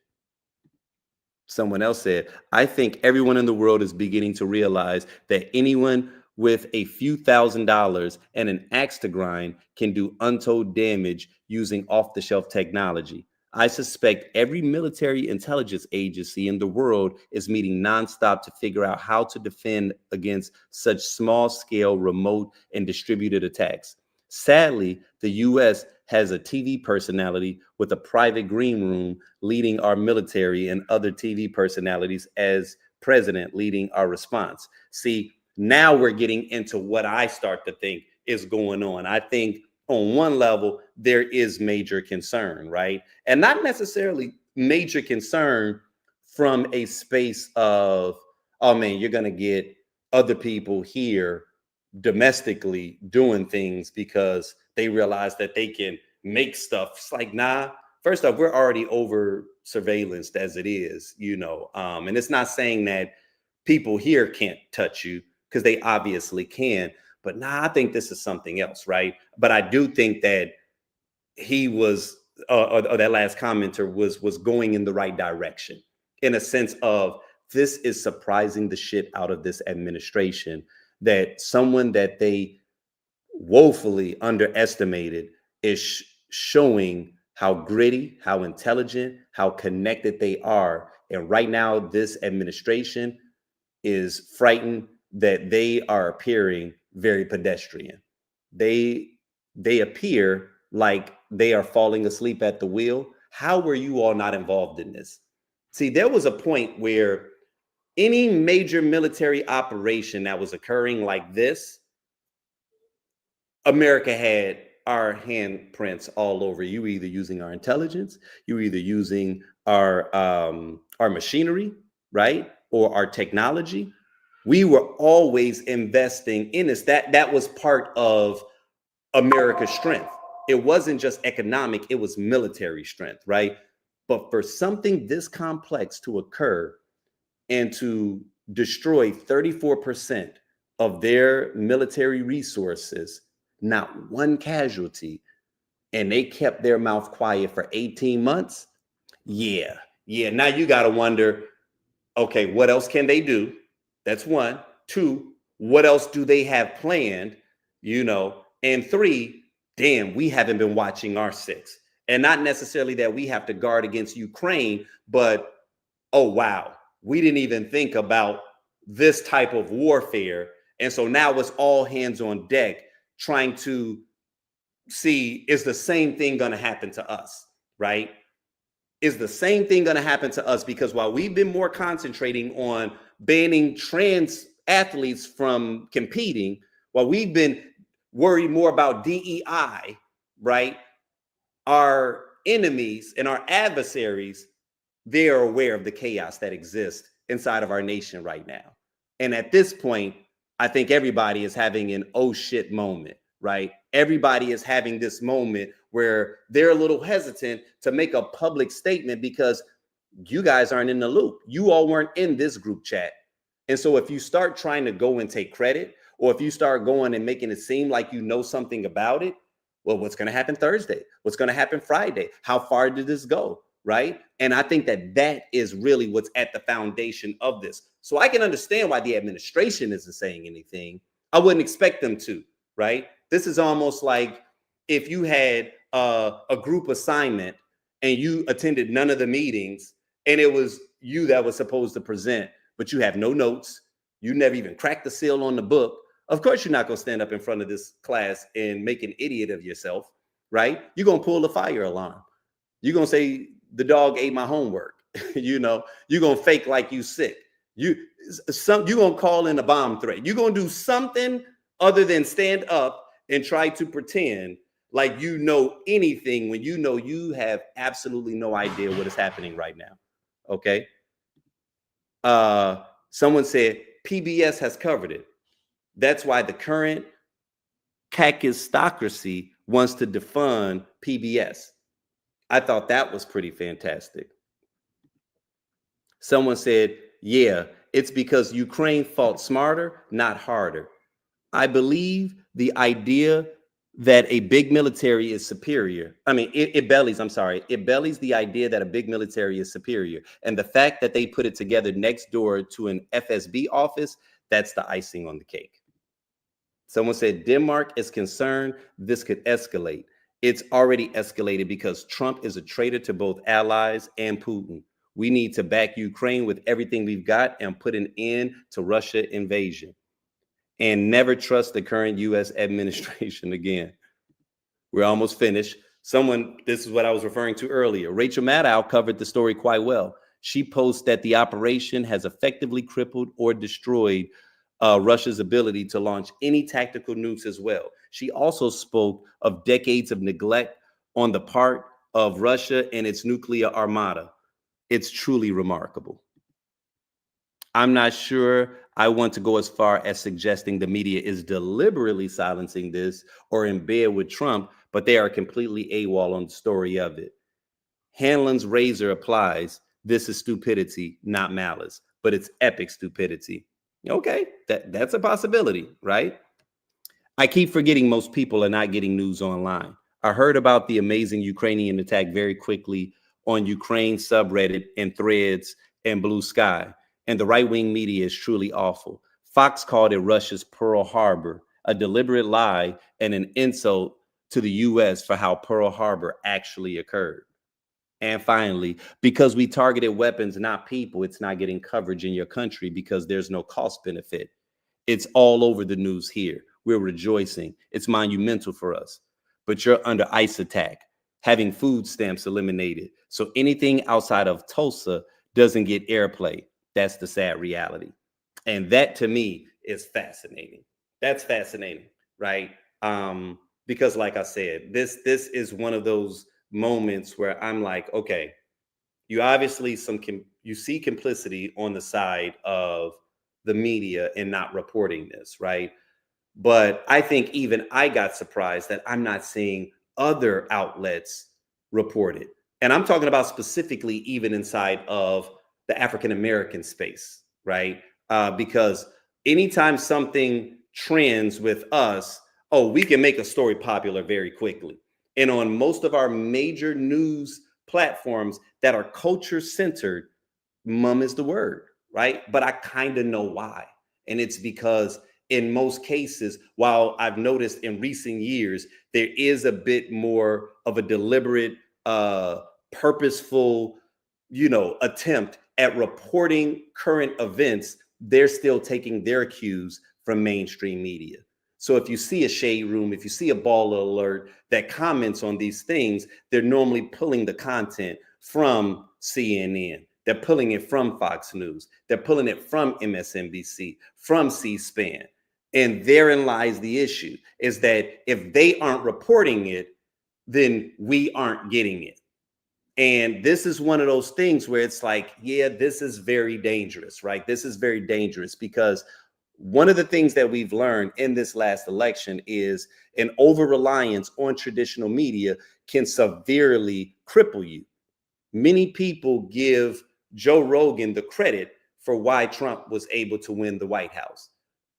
Someone else said, I think everyone in the world is beginning to realize that anyone with a few $1,000s and an axe to grind can do untold damage using off-the-shelf technology. I suspect every military intelligence agency in the world is meeting nonstop to figure out how to defend against such small-scale, remote, and distributed attacks. Sadly, the U.S. has a TV personality with a private green room leading our military and other TV personalities as president leading our response. See, now we're getting into what I start to think is going on. I think on one level, there is major concern, right? And not necessarily major concern from a space of, oh man, you're going to get other people here domestically doing things because they realize that they can make stuff. It's like, nah, first off, we're already over surveillanced as it is, and it's not saying that people here can't touch you, because they obviously can. But nah, I think this is something else, right? But I do think that he was, or that last commenter was going in the right direction, in a sense of, this is surprising the shit out of this administration, that someone that they woefully underestimated is showing how gritty, how intelligent, how connected they are. And right now, this administration is frightened that they are appearing very pedestrian. They appear like they are falling asleep at the wheel. How were you all not involved in this? See, there was a point where any major military operation that was occurring like this, America had our handprints all over. You either using our intelligence, you either using our machinery, right, or our technology. We were always investing in this. That was part of America's strength. It wasn't just economic; it was military strength, right? But for something this complex to occur and to destroy 34% of their military resources, not one casualty, and they kept their mouth quiet for 18 months. Yeah. Now you got to wonder, okay, what else can they do? That's one. Two, what else do they have planned? And three, damn, we haven't been watching our six. And not necessarily that we have to guard against Ukraine, but, oh, wow, we didn't even think about this type of warfare. And so now it's all hands on deck trying to see, is the same thing going to happen to us, right? Is the same thing going to happen to us? Because while we've been more concentrating on banning trans athletes from competing, while we've been worried more about DEI, right? Our enemies and our adversaries, they are aware of the chaos that exists inside of our nation right now. And at this point, I think everybody is having an oh shit moment, right? Everybody is having this moment where they're a little hesitant to make a public statement because you guys aren't in the loop. You all weren't in this group chat. And so if you start trying to go and take credit, or if you start going and making it seem like you know something about it, well, what's going to happen Thursday? What's going to happen Friday? How far did this go? Right? And I think that is really what's at the foundation of this. So I can understand why the administration isn't saying anything. I wouldn't expect them to, right? This is almost like if you had a group assignment and you attended none of the meetings and it was you that was supposed to present, but you have no notes. You never even cracked the seal on the book. Of course, you're not going to stand up in front of this class and make an idiot of yourself, right? You're going to pull the fire alarm. You're going to say, the dog ate my homework. You're going to fake like you sick. You're going to call in a bomb threat. You're going to do something other than stand up and try to pretend like you know anything when you know you have absolutely no idea what is happening right now. Okay. Someone said PBS has covered it. That's why the current kakistocracy wants to defund PBS. I thought that was pretty fantastic. Someone said, yeah, it's because Ukraine fought smarter, not harder. I believe the idea that a big military is superior. I mean, it bellies, I'm sorry, it bellies the idea that a big military is superior. And the fact that they put it together next door to an FSB office, that's the icing on the cake. Someone said Denmark is concerned this could escalate. It's already escalated because Trump is a traitor to both allies and Putin. We need to back Ukraine with everything we've got and put an end to Russia invasion and never trust the current U.S. administration again. We're almost finished. This is what I was referring to earlier. Rachel Maddow covered the story quite well. She posts that the operation has effectively crippled or destroyed Russia's ability to launch any tactical nukes as well. She also spoke of decades of neglect on the part of Russia and its nuclear armada. It's truly remarkable. I'm not sure I want to go as far as suggesting the media is deliberately silencing this or in bed with Trump, but they are completely AWOL on the story of it. Hanlon's razor applies. This is stupidity, not malice, but it's epic stupidity. Okay, that's a possibility, right? I keep forgetting most people are not getting news online. I heard about the amazing Ukrainian attack very quickly on Ukraine subreddit and Threads and Blue Sky. And the right-wing media is truly awful. Fox called it Russia's Pearl Harbor, a deliberate lie and an insult to the U.S. for how Pearl Harbor actually occurred. And finally, because we targeted weapons, not people, it's not getting coverage in your country because there's no cost benefit. It's all over the news here. We're rejoicing. It's monumental for us. But you're under ICE attack, having food stamps eliminated. So anything outside of Tulsa doesn't get airplay. That's the sad reality. And that to me is fascinating. That's fascinating, right? Because like I said, this is one of those moments where I'm like, okay, you obviously you see complicity on the side of the media in not reporting this, right? But I think even I got surprised that I'm not seeing other outlets report it. And I'm talking about specifically even inside of the African American space, right? Because anytime something trends with us, oh, we can make a story popular very quickly. And on most of our major news platforms that are culture centered, mum is the word, right? But I kind of know why. And it's because in most cases, while I've noticed in recent years, there is a bit more of a deliberate, purposeful, attempt at reporting current events, they're still taking their cues from mainstream media. So if you see a shade room, if you see a baller alert that comments on these things, they're normally pulling the content from CNN. They're pulling it from Fox News. They're pulling it from MSNBC, from C-SPAN. And therein lies the issue, is that if they aren't reporting it, then we aren't getting it. And this is one of those things where it's like, yeah, this is very dangerous, right? This is very dangerous because one of the things that we've learned in this last election is an over-reliance on traditional media can severely cripple you. Many people give Joe Rogan the credit for why Trump was able to win the White House.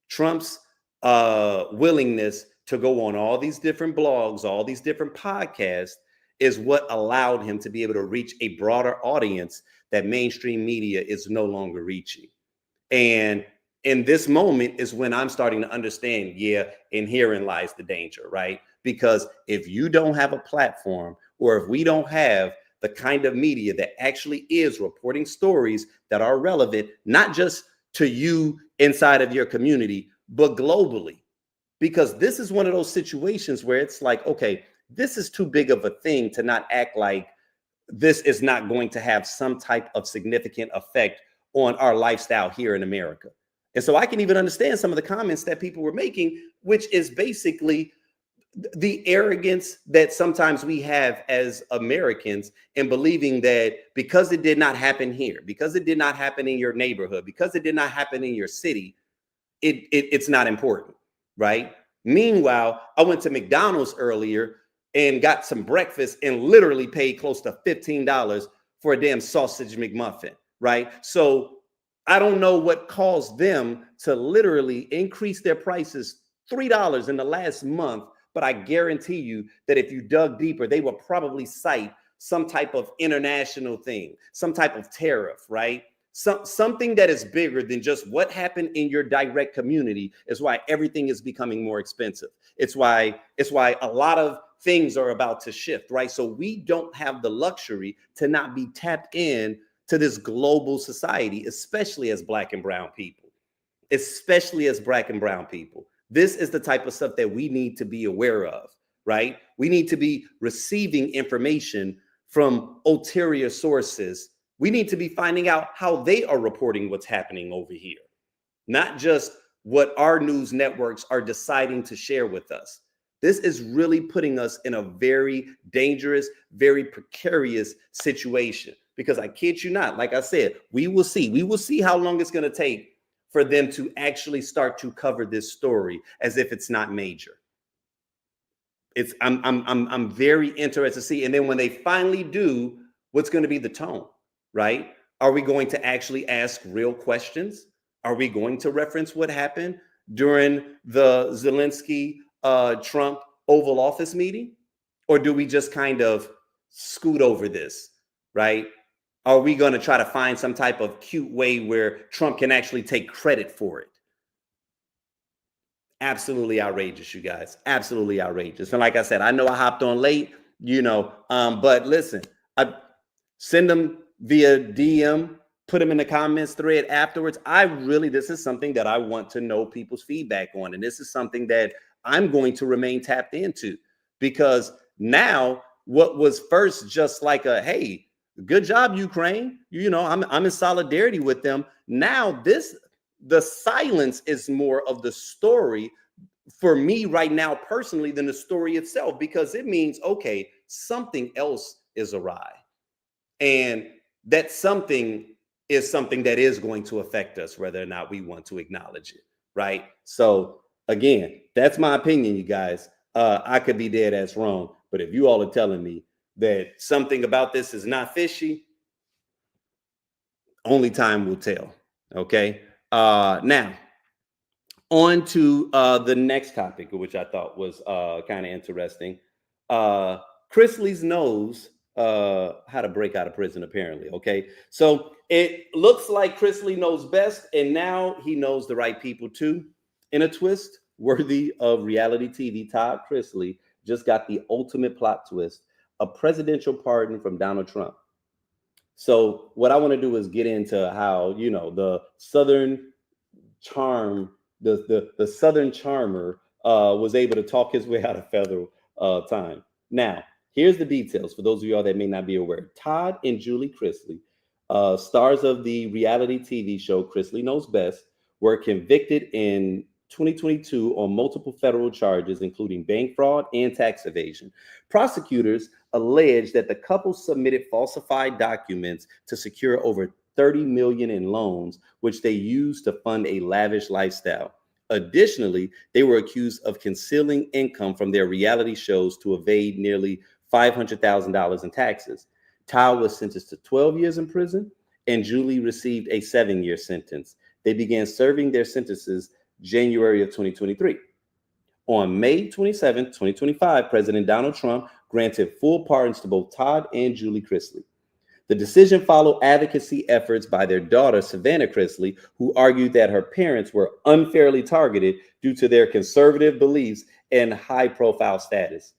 Trump's willingness to go on all these different blogs, all these different podcasts, is what allowed him to be able to reach a broader audience that mainstream media is no longer reaching. And in this moment is when I'm starting to understand, yeah, and herein lies the danger, right? Because if you don't have a platform, or if we don't have the kind of media that actually is reporting stories that are relevant, not just to you inside of your community, but globally. Because this is one of those situations where it's like, okay, this is too big of a thing to not act like this is not going to have some type of significant effect on our lifestyle here in America. And so I can even understand some of the comments that people were making, which is basically the arrogance that sometimes we have as Americans in believing that because it did not happen here, because it did not happen in your neighborhood, because it did not happen in your city, it's not important, right? Meanwhile, I went to McDonald's earlier and got some breakfast and literally paid close to $15 for a damn sausage McMuffin, right? So I don't know what caused them to literally increase their prices $3 in the last month, but I guarantee you that if you dug deeper, they will probably cite some type of international thing, some type of tariff, right? Something that is bigger than just what happened in your direct community is why everything is becoming more expensive. It's why a lot of things are about to shift, right? So we don't have the luxury to not be tapped in to this global society, especially as Black and brown people, especially as Black and brown people. This is the type of stuff that we need to be aware of, right? We need to be receiving information from ulterior sources. We need to be finding out how they are reporting what's happening over here, not just what our news networks are deciding to share with us. This is really putting us in a very dangerous, very precarious situation because I kid you not, like I said, we will see how long it's going to take for them to actually start to cover this story as if it's not major. I'm very interested to see. And then when they finally do, what's going to be the tone, right? Are we going to actually ask real questions? Are we going to reference what happened during the Zelensky Trump Oval Office meeting? Or do we just kind of scoot over this, right? Are we going to try to find some type of cute way where Trump can actually take credit for it? Absolutely outrageous, you guys. Absolutely outrageous. And like I said, I know I hopped on late, but listen, I send them via DM, put them in the comments thread afterwards. This is something that I want to know people's feedback on. And this is something that I'm going to remain tapped into because now what was first just like a, hey, good job, Ukraine. I'm in solidarity with them. Now the silence is more of the story for me right now personally than the story itself, because it means, okay, something else is awry. And that something is something that is going to affect us, whether or not we want to acknowledge it, right? So again, that's my opinion, you guys. I could be dead ass wrong, but if you all are telling me that something about this is not fishy, only time will tell. Okay. Now, on to the next topic, which I thought was kind of interesting. Chrisley knows how to break out of prison, apparently. Okay. So it looks like Chrisley knows best, and now he knows the right people too. In a twist worthy of reality TV, Todd Chrisley just got the ultimate plot twist: a presidential pardon from Donald Trump. So what I want to do is get into how, the Southern charm, the Southern charmer was able to talk his way out of federal time. Now, here's the details for those of y'all that may not be aware. Todd and Julie Chrisley, stars of the reality TV show Chrisley Knows Best, were convicted in 2022 on multiple federal charges, including bank fraud and tax evasion. Prosecutors alleged that the couple submitted falsified documents to secure over $30 million in loans, which they used to fund a lavish lifestyle. Additionally, they were accused of concealing income from their reality shows to evade nearly $500,000 in taxes. Todd was sentenced to 12 years in prison, and Julie received a 7-year sentence. They began serving their sentences January of 2023. On May 27, 2025, President Donald Trump granted full pardons to both Todd and Julie Chrisley. The decision followed advocacy efforts by their daughter, Savannah Chrisley, who argued that her parents were unfairly targeted due to their conservative beliefs and high-profile status.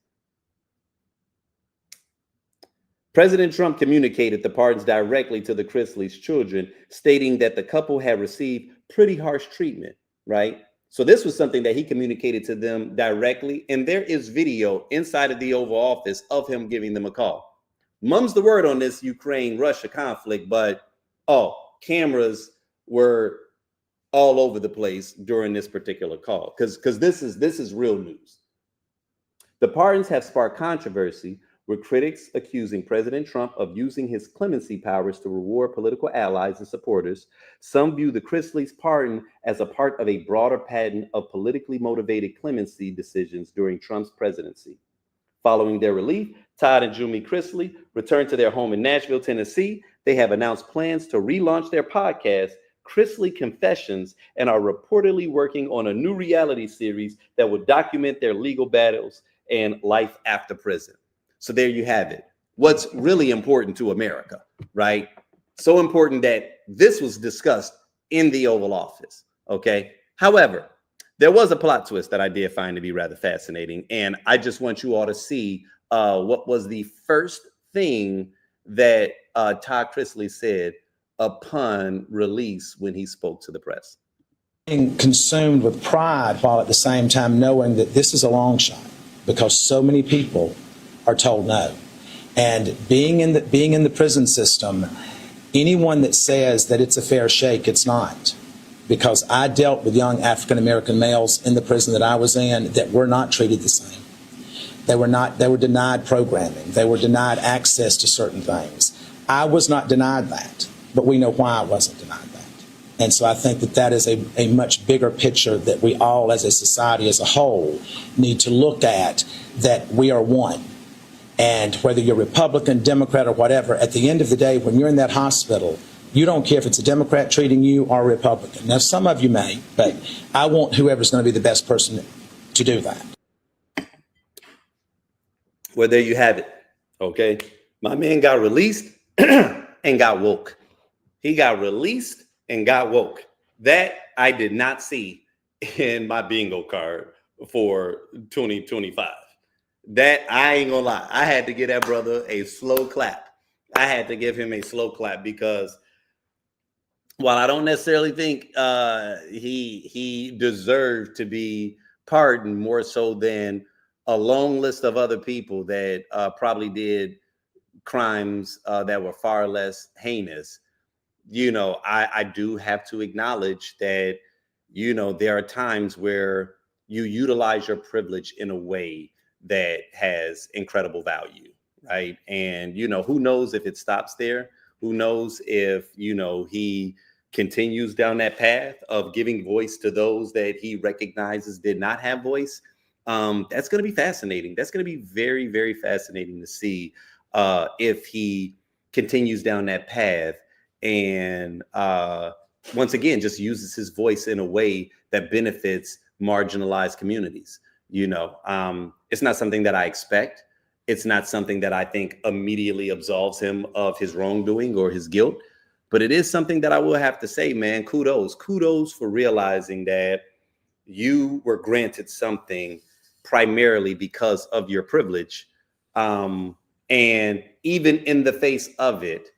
President Trump communicated the pardons directly to the Chrisley's children, stating that the couple had received pretty harsh treatment, right? So this was something that he communicated to them directly, and there is video inside of the Oval Office of him giving them a call. Mum's the word on this Ukraine-Russia conflict, but cameras were all over the place during this particular call because this is real news. The pardons have sparked controversy, with critics accusing President Trump of using his clemency powers to reward political allies and supporters. Some view the Chrisley's pardon as a part of a broader pattern of politically motivated clemency decisions during Trump's presidency. Following their relief, Todd and Jumi Chrisley returned to their home in Nashville, Tennessee. They have announced plans to relaunch their podcast, Chrisley Confessions, and are reportedly working on a new reality series that will document their legal battles and life after prison. So there you have it. What's really important to America, right? So important that this was discussed in the Oval Office, okay? However, there was a plot twist that I did find to be rather fascinating, and I just want you all to see what was the first thing that Todd Chrisley said upon release when he spoke to the press. Being consumed with pride while at the same time knowing that this is a long shot because so many people are told no. And being in the prison system, anyone that says that it's a fair shake, it's not. Because I dealt with young African-American males in the prison that I was in that were not treated the same. They were denied programming. They were denied access to certain things. I was not denied that, but we know why I wasn't denied that. And so I think that is a much bigger picture that we all as a society as a whole need to look at, that we are one. And whether you're Republican, Democrat, or whatever, at the end of the day, when you're in that hospital, you don't care if it's a Democrat treating you or a Republican. Now, some of you may, but I want whoever's going to be the best person to do that. Well, there you have it. Okay. My man got released and got woke. He got released and got woke. That I did not see in my bingo card for 2025. That I ain't gonna lie. I had to give that brother a slow clap. I had to give him a slow clap because while I don't necessarily think he deserved to be pardoned more so than a long list of other people that probably did crimes that were far less heinous, you know, I do have to acknowledge that, you know, there are times where you utilize your privilege in a way that has incredible value, right? And, you know, who knows if it stops there? Who knows if, you know, he continues down that path of giving voice to those that he recognizes did not have voice? That's going to be fascinating. That's going to be very, very fascinating to see if he continues down that path and once again, just uses his voice in a way that benefits marginalized communities. You know, it's not something that I expect. It's not something that I think immediately absolves him of his wrongdoing or his guilt. But it is something that I will have to say, man, kudos for realizing that you were granted something primarily because of your privilege. And even in the face of it,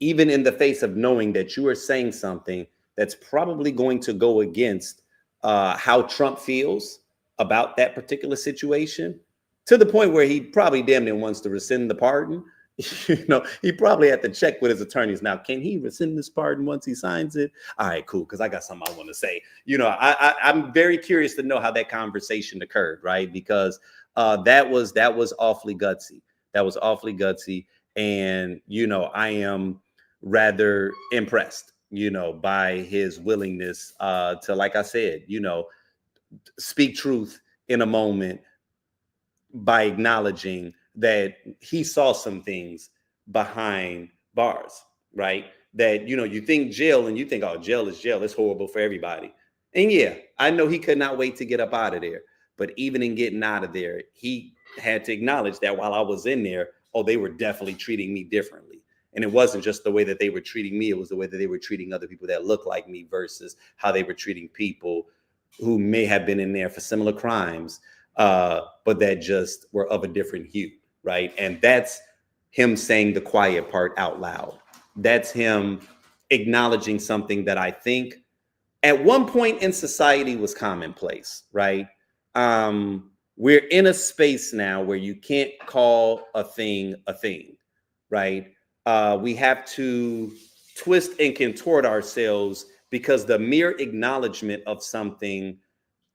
even in the face of knowing that you are saying something that's probably going to go against how Trump feels about that particular situation, to the point where he probably damn near wants to rescind the pardon. You know, he probably had to check with his attorneys. Now, can he rescind this pardon once he signs it? All right, cool, because I got something I want to say. You know, I'm very curious to know how that conversation occurred, right? Because that was awfully gutsy. That was awfully gutsy. And, you know, I am rather impressed, you know, by his willingness to, like I said, you know, speak truth in a moment by acknowledging that he saw some things behind bars, right? That, you know, you think jail and you think, oh, jail is jail. It's horrible for everybody. And yeah, I know he could not wait to get up out of there. But even in getting out of there, he had to acknowledge that while I was in there, oh, they were definitely treating me differently. And it wasn't just the way that they were treating me. It was the way that they were treating other people that looked like me versus how they were treating people who may have been in there for similar crimes, but that just were of a different hue, right? And that's him saying the quiet part out loud. That's him acknowledging something that I think at one point in society was commonplace, right? We're in a space now where you can't call a thing, right? We have to twist and contort ourselves because the mere acknowledgement of something,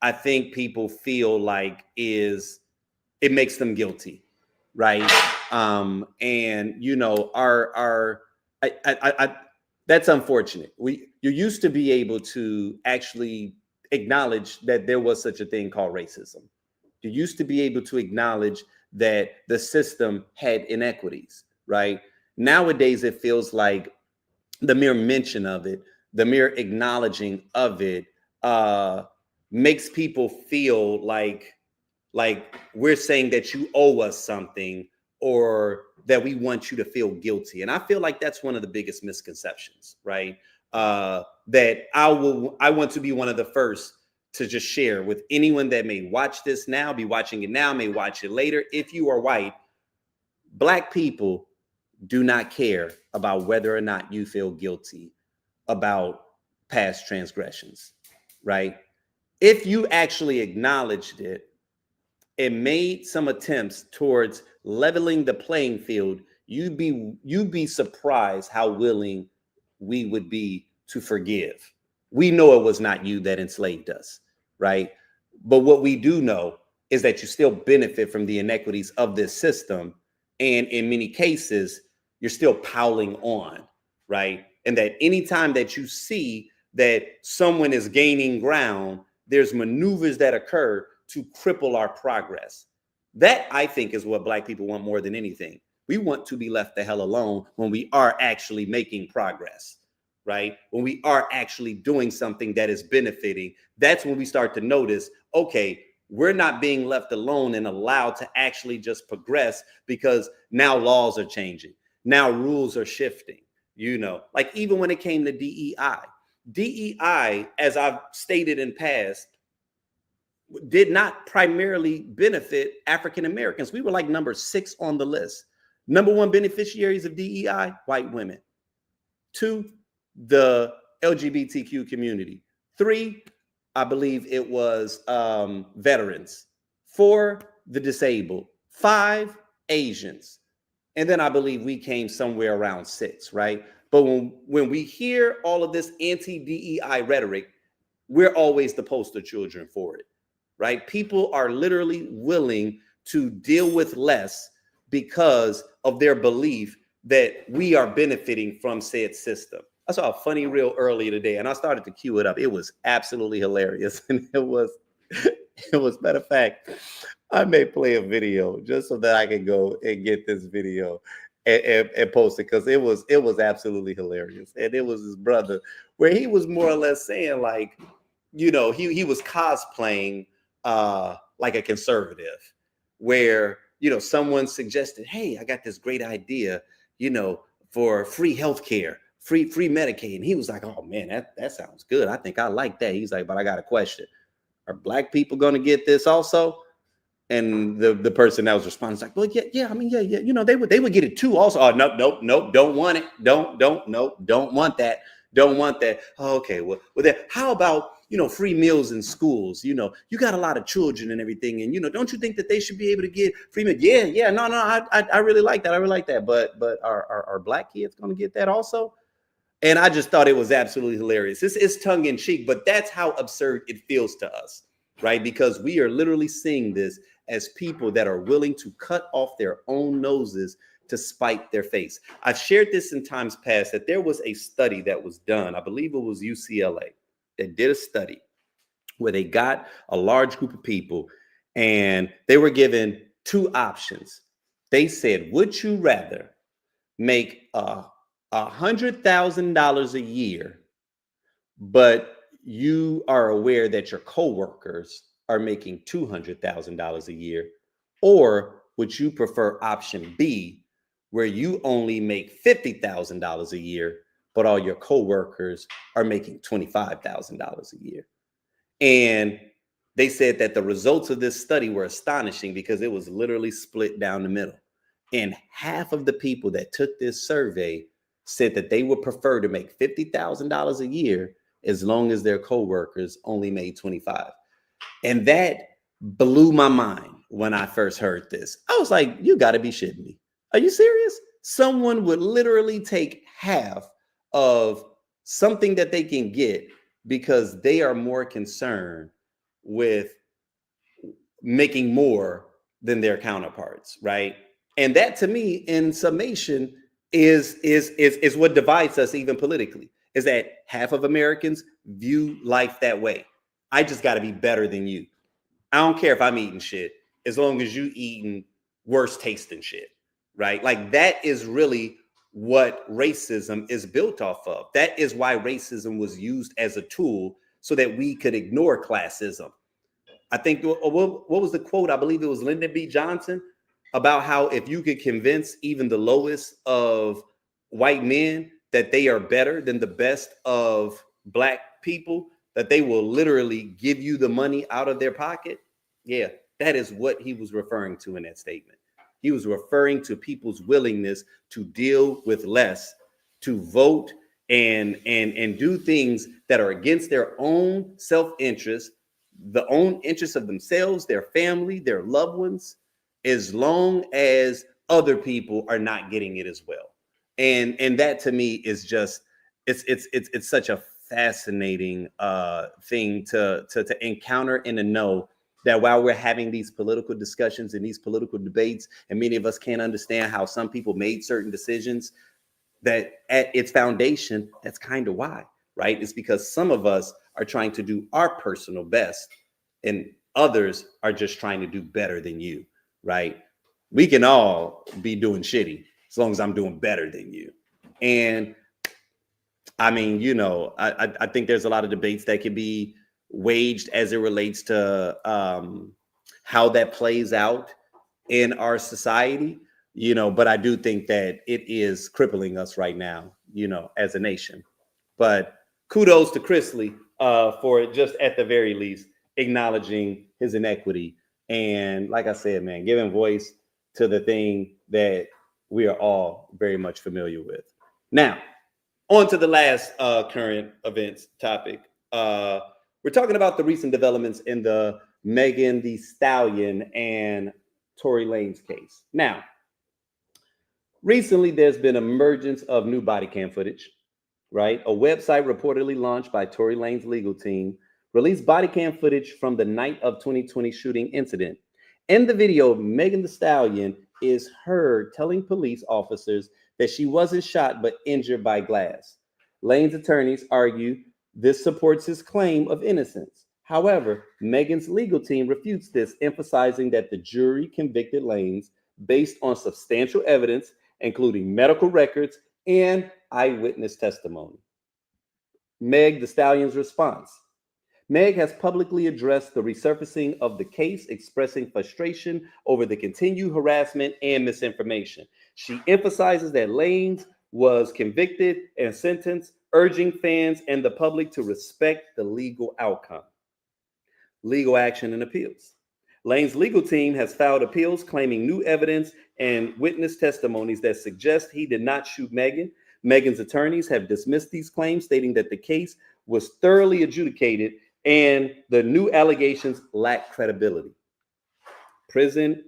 I think people feel like it makes them guilty, right? And you know, that's unfortunate. You used to be able to actually acknowledge that there was such a thing called racism. You used to be able to acknowledge that the system had inequities, right? Nowadays, it feels like the mere mention of it, the mere acknowledging of it, makes people feel like we're saying that you owe us something or that we want you to feel guilty. And I feel like that's one of the biggest misconceptions, right? That I want to be one of the first to just share with anyone that may watch this now, be watching it now, may watch it later. If you are white, Black people do not care about whether or not you feel guilty about past transgressions, right? If you actually acknowledged it and made some attempts towards leveling the playing field, you'd be surprised how willing we would be to forgive. We know it was not you that enslaved us, right? But what we do know is that you still benefit from the inequities of this system. And in many cases, you're still piling on, right? And that anytime that you see that someone is gaining ground, there's maneuvers that occur to cripple our progress. That, I think, is what Black people want more than anything. We want to be left the hell alone when we are actually making progress, right? When we are actually doing something that is benefiting, that's when we start to notice, okay, we're not being left alone and allowed to actually just progress because now laws are changing. Now rules are shifting, like even when it came to DEI, as I've stated in past, did not primarily benefit African Americans. We were like number 6 on the list. Number 1 beneficiaries of DEI, white women. 2, the LGBTQ community. 3, I believe it was veterans. 4, the disabled. 5, Asians. And then I believe we came somewhere around 6, right? But when we hear all of this anti-DEI rhetoric, we're always the poster children for it, right? People are literally willing to deal with less because of their belief that we are benefiting from said system. I saw a funny reel earlier today and I started to cue it up. It was absolutely hilarious. And it was matter of fact, I may play a video just so that I can go and get this video and post it, because it was absolutely hilarious. And it was his brother where he was more or less saying like, he was cosplaying like a conservative where, someone suggested, hey, I got this great idea, for free healthcare, free Medicaid. And he was like, oh man, that sounds good. I think I like that. He's like, but I got a question. Are Black people going to get this also? And the person that was responding was like, well, yeah. I mean, yeah. They would get it too also. Oh, nope. Don't want it. Don't want that. Don't want that. Oh, okay. Well, then how about, free meals in schools? You got a lot of children and everything. And, don't you think that they should be able to get free meals? Yeah. No, I really like that. I really like that. But are Black kids going to get that also? And I just thought it was absolutely hilarious. This is tongue in cheek, but that's how absurd it feels to us, right? Because we are literally seeing this as people that are willing to cut off their own noses to spite their face. I've shared this in times past that there was a study that was done. I believe it was UCLA that did a study where they got a large group of people and they were given 2 options. They said, would you rather make $100,000 a year, but you are aware that your coworkers are making $200,000 a year? Or would you prefer option B, where you only make $50,000 a year, but all your coworkers are making $25,000 a year? And they said that the results of this study were astonishing because it was literally split down the middle. And half of the people that took this survey said that they would prefer to make $50,000 a year as long as their coworkers only made 25. And that blew my mind when I first heard this. I was like, you got to be shitting me. Are you serious? Someone would literally take half of something that they can get because they are more concerned with making more than their counterparts, right? And that, to me, in summation, is what divides us even politically, is that half of Americans view life that way. I just got to be better than you. I don't care if I'm eating shit, as long as you eating worse tasting shit, right? Like that is really what racism is built off of. That is why racism was used as a tool so that we could ignore classism. I think what was the quote? I believe it was Lyndon B. Johnson about how if you could convince even the lowest of white men that they are better than the best of black people, that they will literally give you the money out of their pocket. Yeah, that is what he was referring to in that statement. He was referring to people's willingness to deal with less, to vote and do things that are against their own self-interest, the own interests of themselves, their family, their loved ones, as long as other people are not getting it as well. And that to me is just it's such a fascinating thing to encounter and to know that while we're having these political discussions and these political debates, and many of us can't understand how some people made certain decisions, that at its foundation, that's kind of why, right? It's because some of us are trying to do our personal best and others are just trying to do better than you, right? We can all be doing shitty as long as I'm doing better than you. And I mean, I think there's a lot of debates that can be waged as it relates to how that plays out in our society, but I do think that it is crippling us right now, as a nation. But kudos to Chrisley for just at the very least acknowledging his inequity. And like I said, man, giving voice to the thing that we are all very much familiar with. Now, on to the last current events topic. We're talking about the recent developments in the Megan Thee Stallion and Tory Lanez case. Now, recently there's been emergence of new body cam footage, right? A website reportedly launched by Tory Lanez legal team released body cam footage from the night of 2020 shooting incident. In the video, Megan Thee Stallion is heard telling police officers that she wasn't shot but injured by glass. Lane's attorneys argue this supports his claim of innocence. However, Megan's legal team refutes this, emphasizing that the jury convicted Lanez based on substantial evidence, including medical records and eyewitness testimony. Meg Thee Stallion's response. Meg has publicly addressed the resurfacing of the case, expressing frustration over the continued harassment and misinformation. She emphasizes that Lanez was convicted and sentenced, urging fans and the public to respect the legal outcome. Legal action and appeals. Lanez's legal team has filed appeals claiming new evidence and witness testimonies that suggest he did not shoot Megan. Megan's attorneys have dismissed these claims, stating that the case was thoroughly adjudicated and the new allegations lack credibility. Prison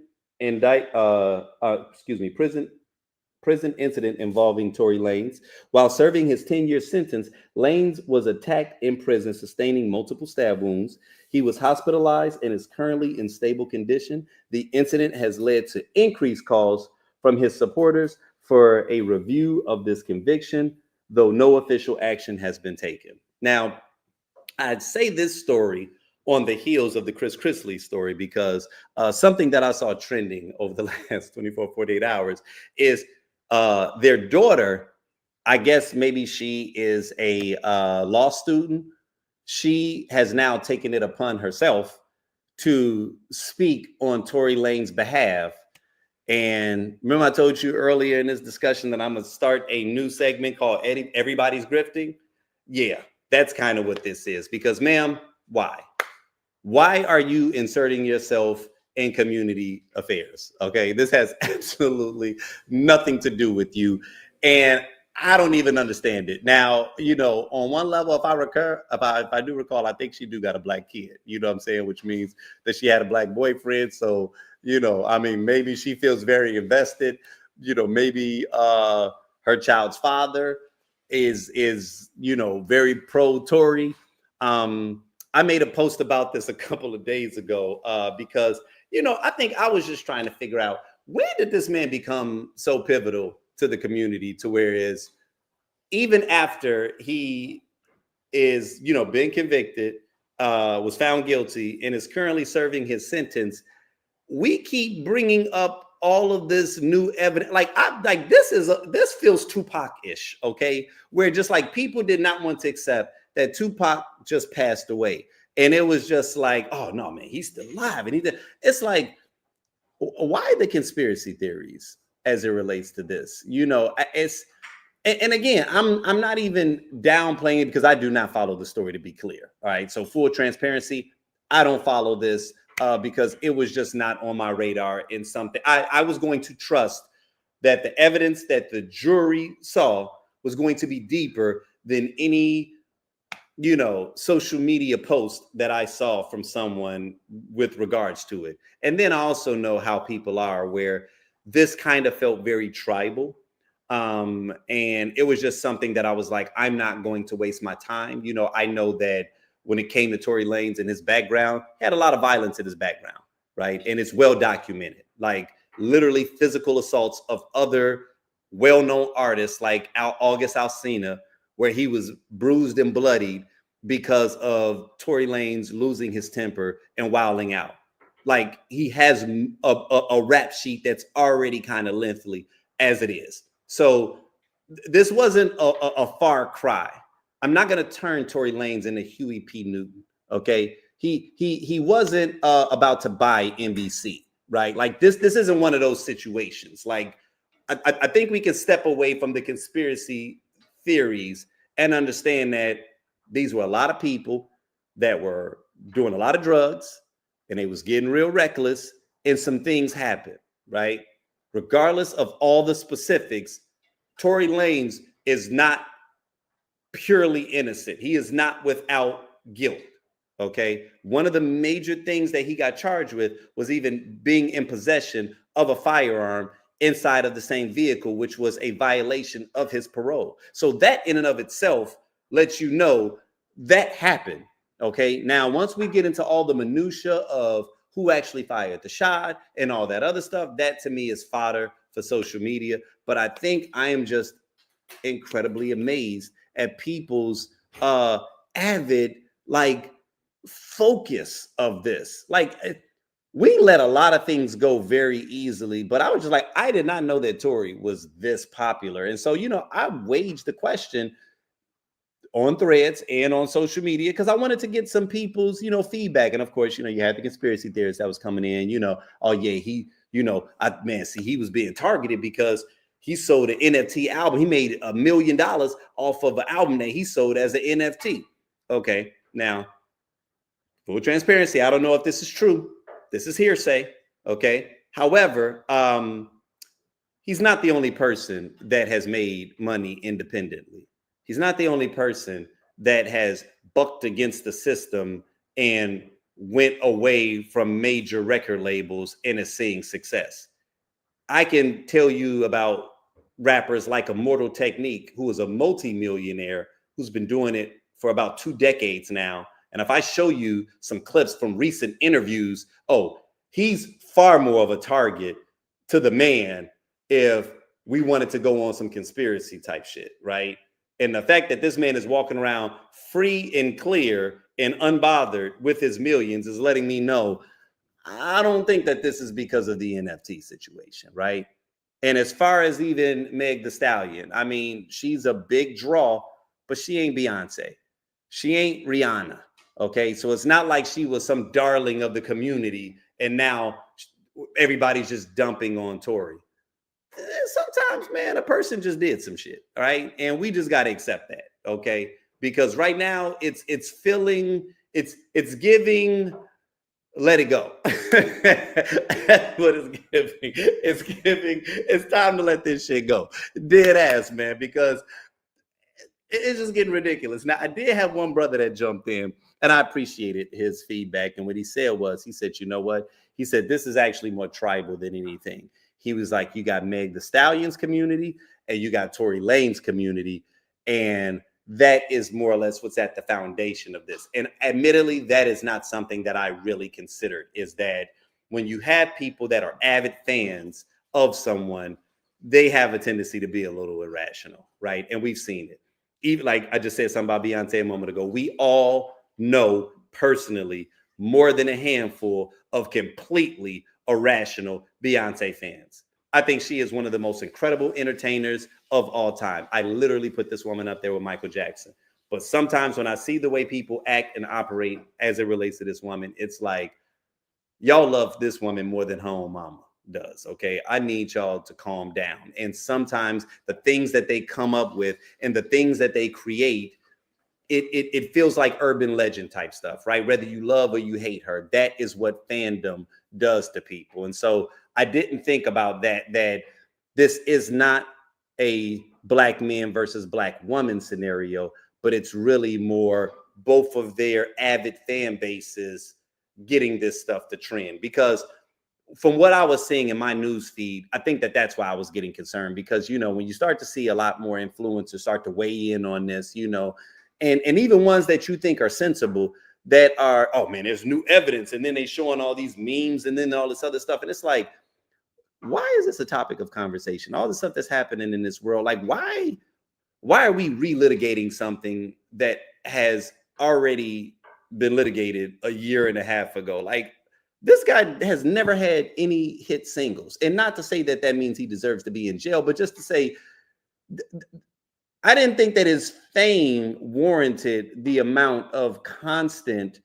incident involving Tory Lanez. While serving his 10-year sentence, Lanez was attacked in prison, sustaining multiple stab wounds. He was hospitalized and is currently in stable condition. The incident has led to increased calls from his supporters for a review of this conviction, though no official action has been taken. Now, I'd say this story on the heels of the Chrisley story because something that I saw trending over the last 24, 48 hours is their daughter. I guess maybe she is a law student. She has now taken it upon herself to speak on Tory Lanez's behalf. And remember I told you earlier in this discussion that I'm going to start a new segment called Everybody's Grifting? Yeah, that's kind of what this is. Because, ma'am, why? Why are you inserting yourself in community affairs? Okay, this has absolutely nothing to do with you. And I don't even understand it. Now, on one level, if I do recall, I think she do got a black kid, you know what I'm saying? Which means that she had a black boyfriend. So, maybe she feels very invested. Maybe her child's father is very pro-Tory. I made a post about this a couple of days ago because, I think I was just trying to figure out, when did this man become so pivotal to the community to whereas even after he is, been convicted, was found guilty and is currently serving his sentence, we keep bringing up all of this new evidence. Like, this feels Tupac-ish, okay? Where just like people did not want to accept that Tupac just passed away. And it was just like, oh no, man, he's still alive. And it's like, why the conspiracy theories as it relates to this? And again, I'm not even downplaying it because I do not follow the story, to be clear. All right. So full transparency, I don't follow this because it was just not on my radar in something. I was going to trust that the evidence that the jury saw was going to be deeper than any, social media post that I saw from someone with regards to it. And then I also know how people are, where this kind of felt very tribal. And it was just something that I was like, I'm not going to waste my time. I know that when it came to Tory Lanez and his background, he had a lot of violence in his background, right? And it's well documented, like literally physical assaults of other well-known artists like August Alsina, where he was bruised and bloodied because of Tory Lanez losing his temper and wilding out. Like, he has a rap sheet that's already kind of lengthy as it is. So this wasn't a far cry. I'm not going to turn Tory Lanez into Huey P. Newton. Okay. He wasn't about to buy NBC, right? Like this isn't one of those situations. Like, I think we can step away from the conspiracy theories and understand that these were a lot of people that were doing a lot of drugs and they was getting real reckless, and some things happened, right? Regardless of all the specifics, Tory Lanez is not purely innocent. He is not without guilt. Okay. One of the major things that he got charged with was even being in possession of a firearm inside of the same vehicle, which was a violation of his parole. So that in and of itself lets you know that happened. Okay. Now, once we get into all the minutia of who actually fired the shot and all that other stuff, that to me is fodder for social media. But I think I am just incredibly amazed at people's avid focus of this. Like, we let a lot of things go very easily, but I was just like, I did not know that Tory was this popular. And so, I waged the question on threads and on social media because I wanted to get some people's, feedback. And of course, you had the conspiracy theorists that was coming in, oh yeah, he was being targeted because he sold an NFT album. He made $1 million off of an album that he sold as an NFT. Okay, now, full transparency, I don't know if this is true. This is hearsay. Okay. However, he's not the only person that has made money independently. He's not the only person that has bucked against the system and went away from major record labels and is seeing success. I can tell you about rappers like Immortal Technique, who is a multimillionaire who's been doing it for about 2 decades now. And if I show you some clips from recent interviews, he's far more of a target to the man if we wanted to go on some conspiracy type shit, right? And the fact that this man is walking around free and clear and unbothered with his millions is letting me know I don't think that this is because of the NFT situation, right? And as far as even Meg the Stallion, I mean, she's a big draw, but she ain't Beyonce. She ain't Rihanna. Okay, so it's not like she was some darling of the community and now everybody's just dumping on Tory. Sometimes, man, a person just did some shit, all right? And we just got to accept that, okay? Because right now it's giving, let it go. That's what it's giving. It's time to let this shit go. Dead ass, man, because it's just getting ridiculous. Now, I did have one brother that jumped in, and I appreciated his feedback. And what he said, you know what? He said, this is actually more tribal than anything. He was like, you got Meg the Stallion's community and you got Tory Lanez community. And that is more or less what's at the foundation of this. And admittedly, that is not something that I really considered, is that when you have people that are avid fans of someone, they have a tendency to be a little irrational, right? And we've seen it. Even like I just said something about Beyonce a moment ago, we all know personally more than a handful of completely irrational Beyonce fans. I think she is one of the most incredible entertainers of all time. I literally put this woman up there with Michael Jackson. But sometimes when I see the way people act and operate as it relates to this woman, it's like, y'all love this woman more than her own mama does. Okay. I need y'all to calm down. And sometimes the things that they come up with and the things that they create, it feels like urban legend type stuff, right? Whether you love or you hate her, that is what fandom does to people. And so I didn't think about that this is not a black man versus black woman scenario, but it's really more both of their avid fan bases getting this stuff to trend. Because from what I was seeing in my news feed, I think that's why I was getting concerned, because, when you start to see a lot more influencers start to weigh in on this, and even ones that you think are sensible that are, oh man, there's new evidence. And then they showing all these memes and then all this other stuff. And it's like, why is this a topic of conversation? All the stuff that's happening in this world, like why are we relitigating something that has already been litigated a year and a half ago? Like, this guy has never had any hit singles. And not to say that means he deserves to be in jail, but just to say, I didn't think that his fame warranted the amount of constant,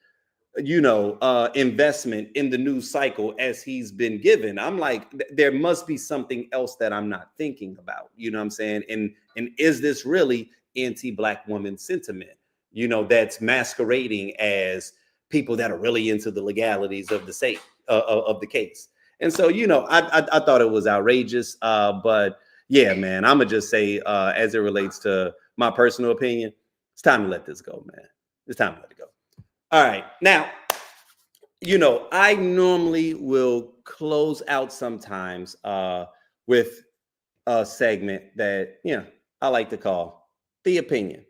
investment in the news cycle as he's been given. I'm like, there must be something else that I'm not thinking about. You know what I'm saying? And is this really anti-black woman sentiment, that's masquerading as people that are really into the legalities of the state of the case? And so, I thought it was outrageous. But yeah, man, I'm gonna just say, as it relates to my personal opinion, it's time to let this go, man. It's time to let it go. All right. Now, I normally will close out sometimes with a segment that, I like to call the opinion.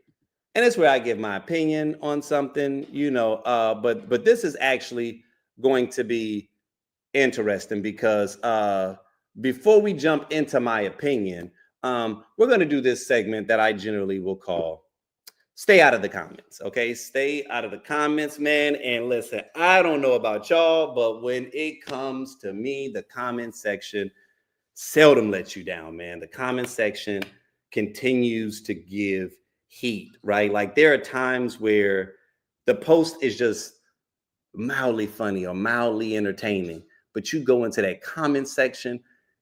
And it's where I give my opinion on something, but this is actually going to be interesting because before we jump into my opinion, we're going to do this segment that I generally will call Stay Out of the Comments. Okay, stay out of the comments, man. And listen, I don't know about y'all, but when it comes to me, the comment section seldom lets you down, man. The comment section continues to give heat, right? Like, there are times where the post is just mildly funny or mildly entertaining, but you go into that comment section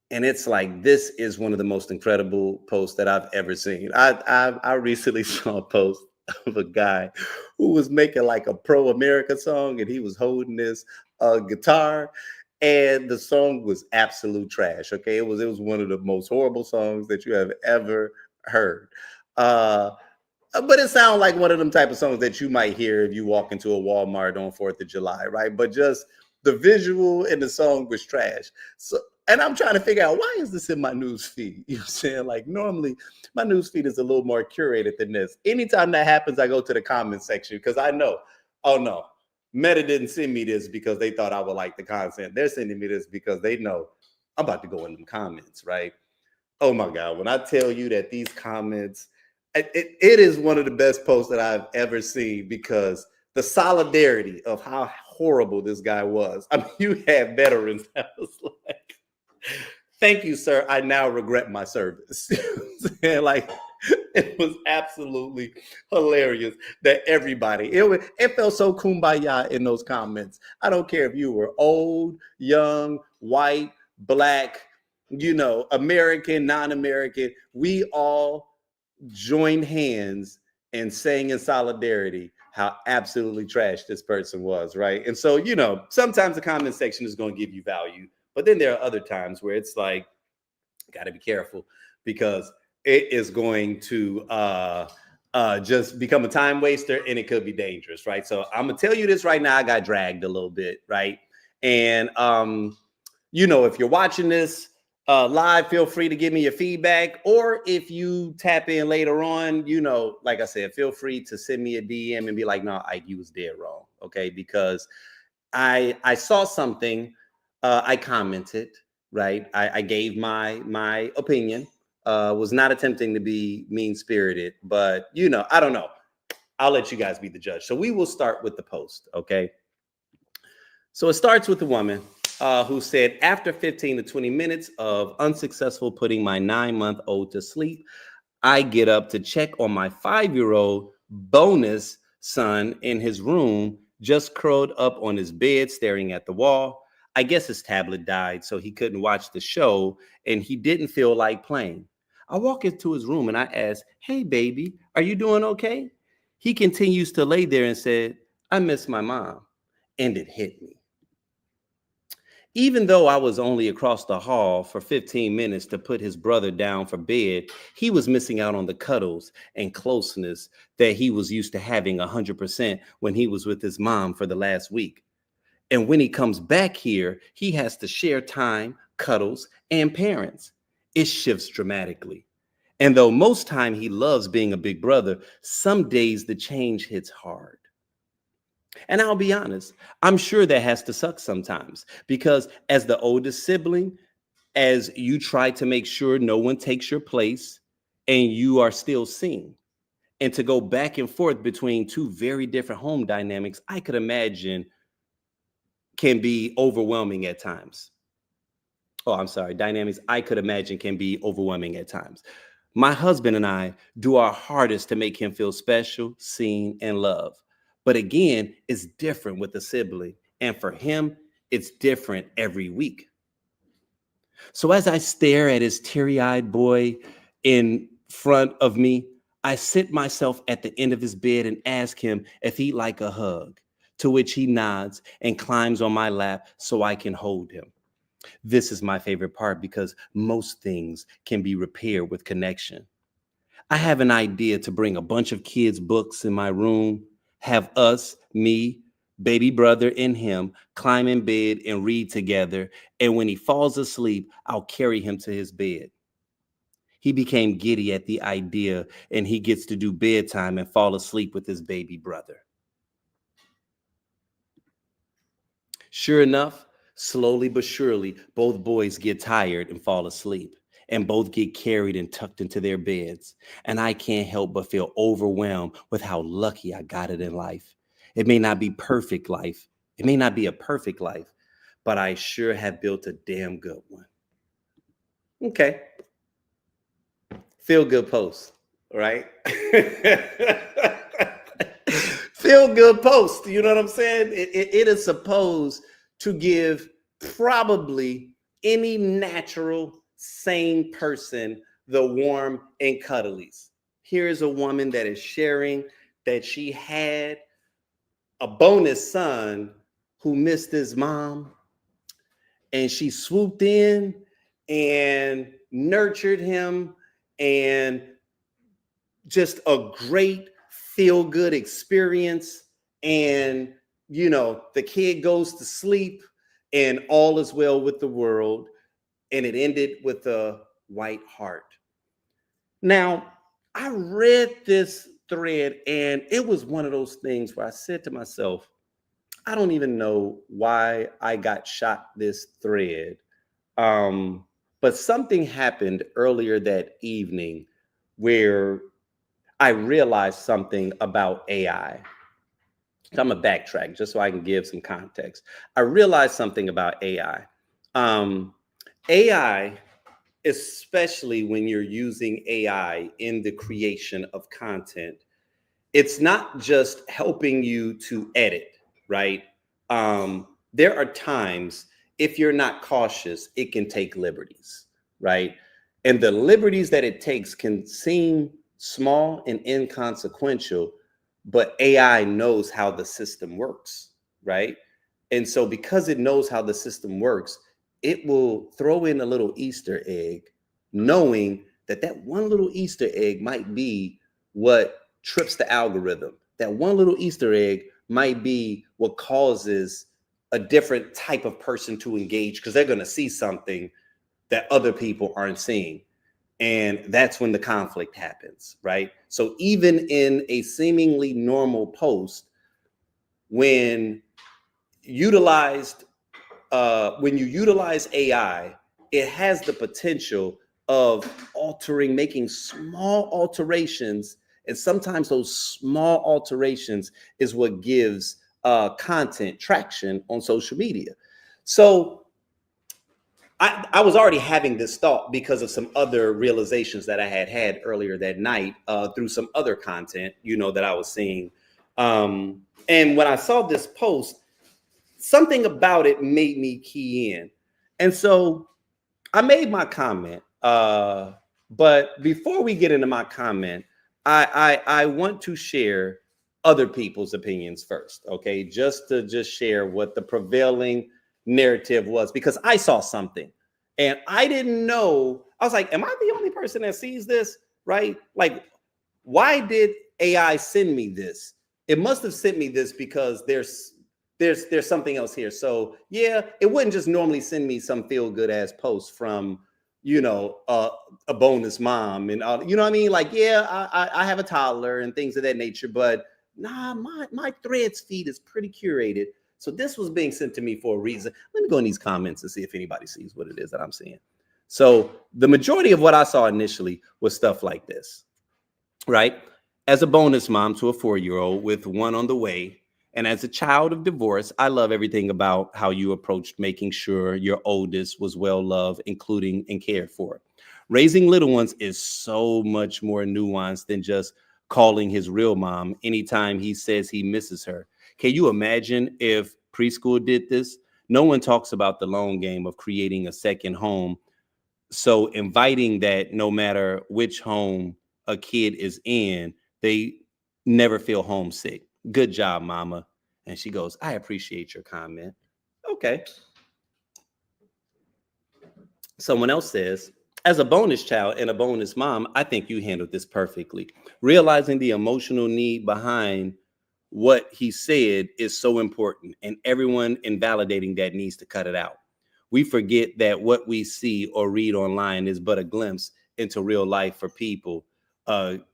and it's like, this is one of the most incredible posts that I've ever seen. I recently saw a post of a guy who was making like a pro-America song, and he was holding this guitar, and the song was absolute trash. Okay, it was one of the most horrible songs that you have ever heard. But it sounds like one of them type of songs that you might hear if you walk into a Walmart on 4th of July, right? But just the visual and the song was trash. So, and I'm trying to figure out, why is this in my news feed? You know what I'm saying? Like, normally my news feed is a little more curated than this. Anytime that happens, I go to the comment section because I know, oh no, Meta didn't send me this because they thought I would like the content. They're sending me this because they know I'm about to go in them comments, right? Oh my God, when I tell you that these comments, it is one of the best posts that I've ever seen, because the solidarity of how horrible this guy was. I mean, you had veterans that was like, thank you, sir, I now regret my service. And like, it was absolutely hilarious that everybody, it felt so kumbaya in those comments. I don't care if you were old, young, white, black, American, non-American, we all joined hands and sang in solidarity how absolutely trash this person was, right? And so, sometimes the comment section is going to give you value, but then there are other times where it's like, got to be careful, because it is going to just become a time waster, and it could be dangerous, right? So I'm gonna tell you this right now, I got dragged a little bit, right? And if you're watching this live, feel free to give me your feedback, or if you tap in later on, like I said, feel free to send me a DM and be like, no, Ike, you was dead wrong, okay? Because I saw something, I commented, right? I gave my opinion, was not attempting to be mean-spirited, but I don't know. I'll let you guys be the judge. So we will start with the post, okay? So it starts with the woman. who said, after 15 to 20 minutes of unsuccessful putting my 9-month-old to sleep, I get up to check on my 5-year-old bonus son in his room, just curled up on his bed, staring at the wall. I guess his tablet died, so he couldn't watch the show, and he didn't feel like playing. I walk into his room and I ask, "Hey, baby, are you doing okay?" He continues to lay there and said, "I miss my mom." And it hit me. Even though I was only across the hall for 15 minutes to put his brother down for bed, he was missing out on the cuddles and closeness that he was used to having 100% when he was with his mom for the last week. And when he comes back here, he has to share time, cuddles, and parents. It shifts dramatically. And though most time he loves being a big brother, some days the change hits hard. And I'll be honest, I'm sure that has to suck sometimes, because as the oldest sibling, as you try to make sure no one takes your place and you are still seen, and to go back and forth between two very different home dynamics, I could imagine can be overwhelming at times. Oh, I'm sorry, dynamics I could imagine can be overwhelming at times. My husband and I do our hardest to make him feel special, seen, and loved. But again, it's different with a sibling. And for him, it's different every week. So as I stare at his teary-eyed boy in front of me, I sit myself at the end of his bed and ask him if he'd like a hug, to which he nods and climbs on my lap so I can hold him. This is my favorite part because most things can be repaired with connection. I have an idea to bring a bunch of kids' books in my room, have us, me, baby brother, and him climb in bed and read together. And when he falls asleep, I'll carry him to his bed. He became giddy at the idea, and he gets to do bedtime and fall asleep with his baby brother. Sure enough, slowly but surely, both boys get tired and fall asleep, and both get carried and tucked into their beds. And I can't help but feel overwhelmed with how lucky I got it in life. It may not be perfect life. It may not be a perfect life, but I sure have built a damn good one. Okay. Feel good post, right? Feel good post. You know what I'm saying? It is supposed to give probably any natural, sane person the warm and cuddlies. Here is a woman that is sharing that she had a bonus son who missed his mom, and she swooped in and nurtured him, and just a great feel good experience. And the kid goes to sleep and all is well with the world, and it ended with a white heart. Now, I read this thread and it was one of those things where I said to myself, I don't even know why I got shot this thread. But something happened earlier that evening where I realized something about AI. So I'm going to backtrack just so I can give some context. I realized something about AI. AI, especially when you're using AI in the creation of content, it's not just helping you to edit, right? There are times, if you're not cautious, it can take liberties, right? And the liberties that it takes can seem small and inconsequential, but AI knows how the system works, right? And so because it knows how the system works, it will throw in a little Easter egg, knowing that that one little Easter egg might be what trips the algorithm. That one little Easter egg might be what causes a different type of person to engage, because they're going to see something that other people aren't seeing. And that's when the conflict happens, right? So even in a seemingly normal post, when utilized, when you utilize AI, it has the potential of making small alterations. And sometimes those small alterations is what gives content traction on social media. So I was already having this thought because of some other realizations that I had earlier that night through some other content, that I was seeing. And when I saw this post, something about it made me key in. And so I made my comment. But before we get into my comment, I want to share other people's opinions first, okay? Just to share what the prevailing narrative was, because I saw something and I didn't know. I was like, am I the only person that sees this, right? Like, why did AI send me this? It must have sent me this because there's something else here. So yeah, it wouldn't just normally send me some feel good ass post from a bonus mom and you know what I mean? Like, yeah, I have a toddler and things of that nature, but nah, my threads feed is pretty curated. So this was being sent to me for a reason. Let me go in these comments and see if anybody sees what it is that I'm seeing. So the majority of what I saw initially was stuff like this, right? As a bonus mom to a 4-year-old with one on the way, and as a child of divorce, I love everything about how you approached making sure your oldest was well loved, including and cared for. Raising little ones is so much more nuanced than just calling his real mom anytime he says he misses her. Can you imagine if preschool did this? No one talks about the long game of creating a second home. So inviting that no matter which home a kid is in, they never feel homesick. Good job, mama. And she goes, I appreciate your comment. Okay. Someone else says, as a bonus child and a bonus mom, I think you handled this perfectly. Realizing the emotional need behind what he said is so important, and everyone invalidating that needs to cut it out. We forget that what we see or read online is but a glimpse into real life for people.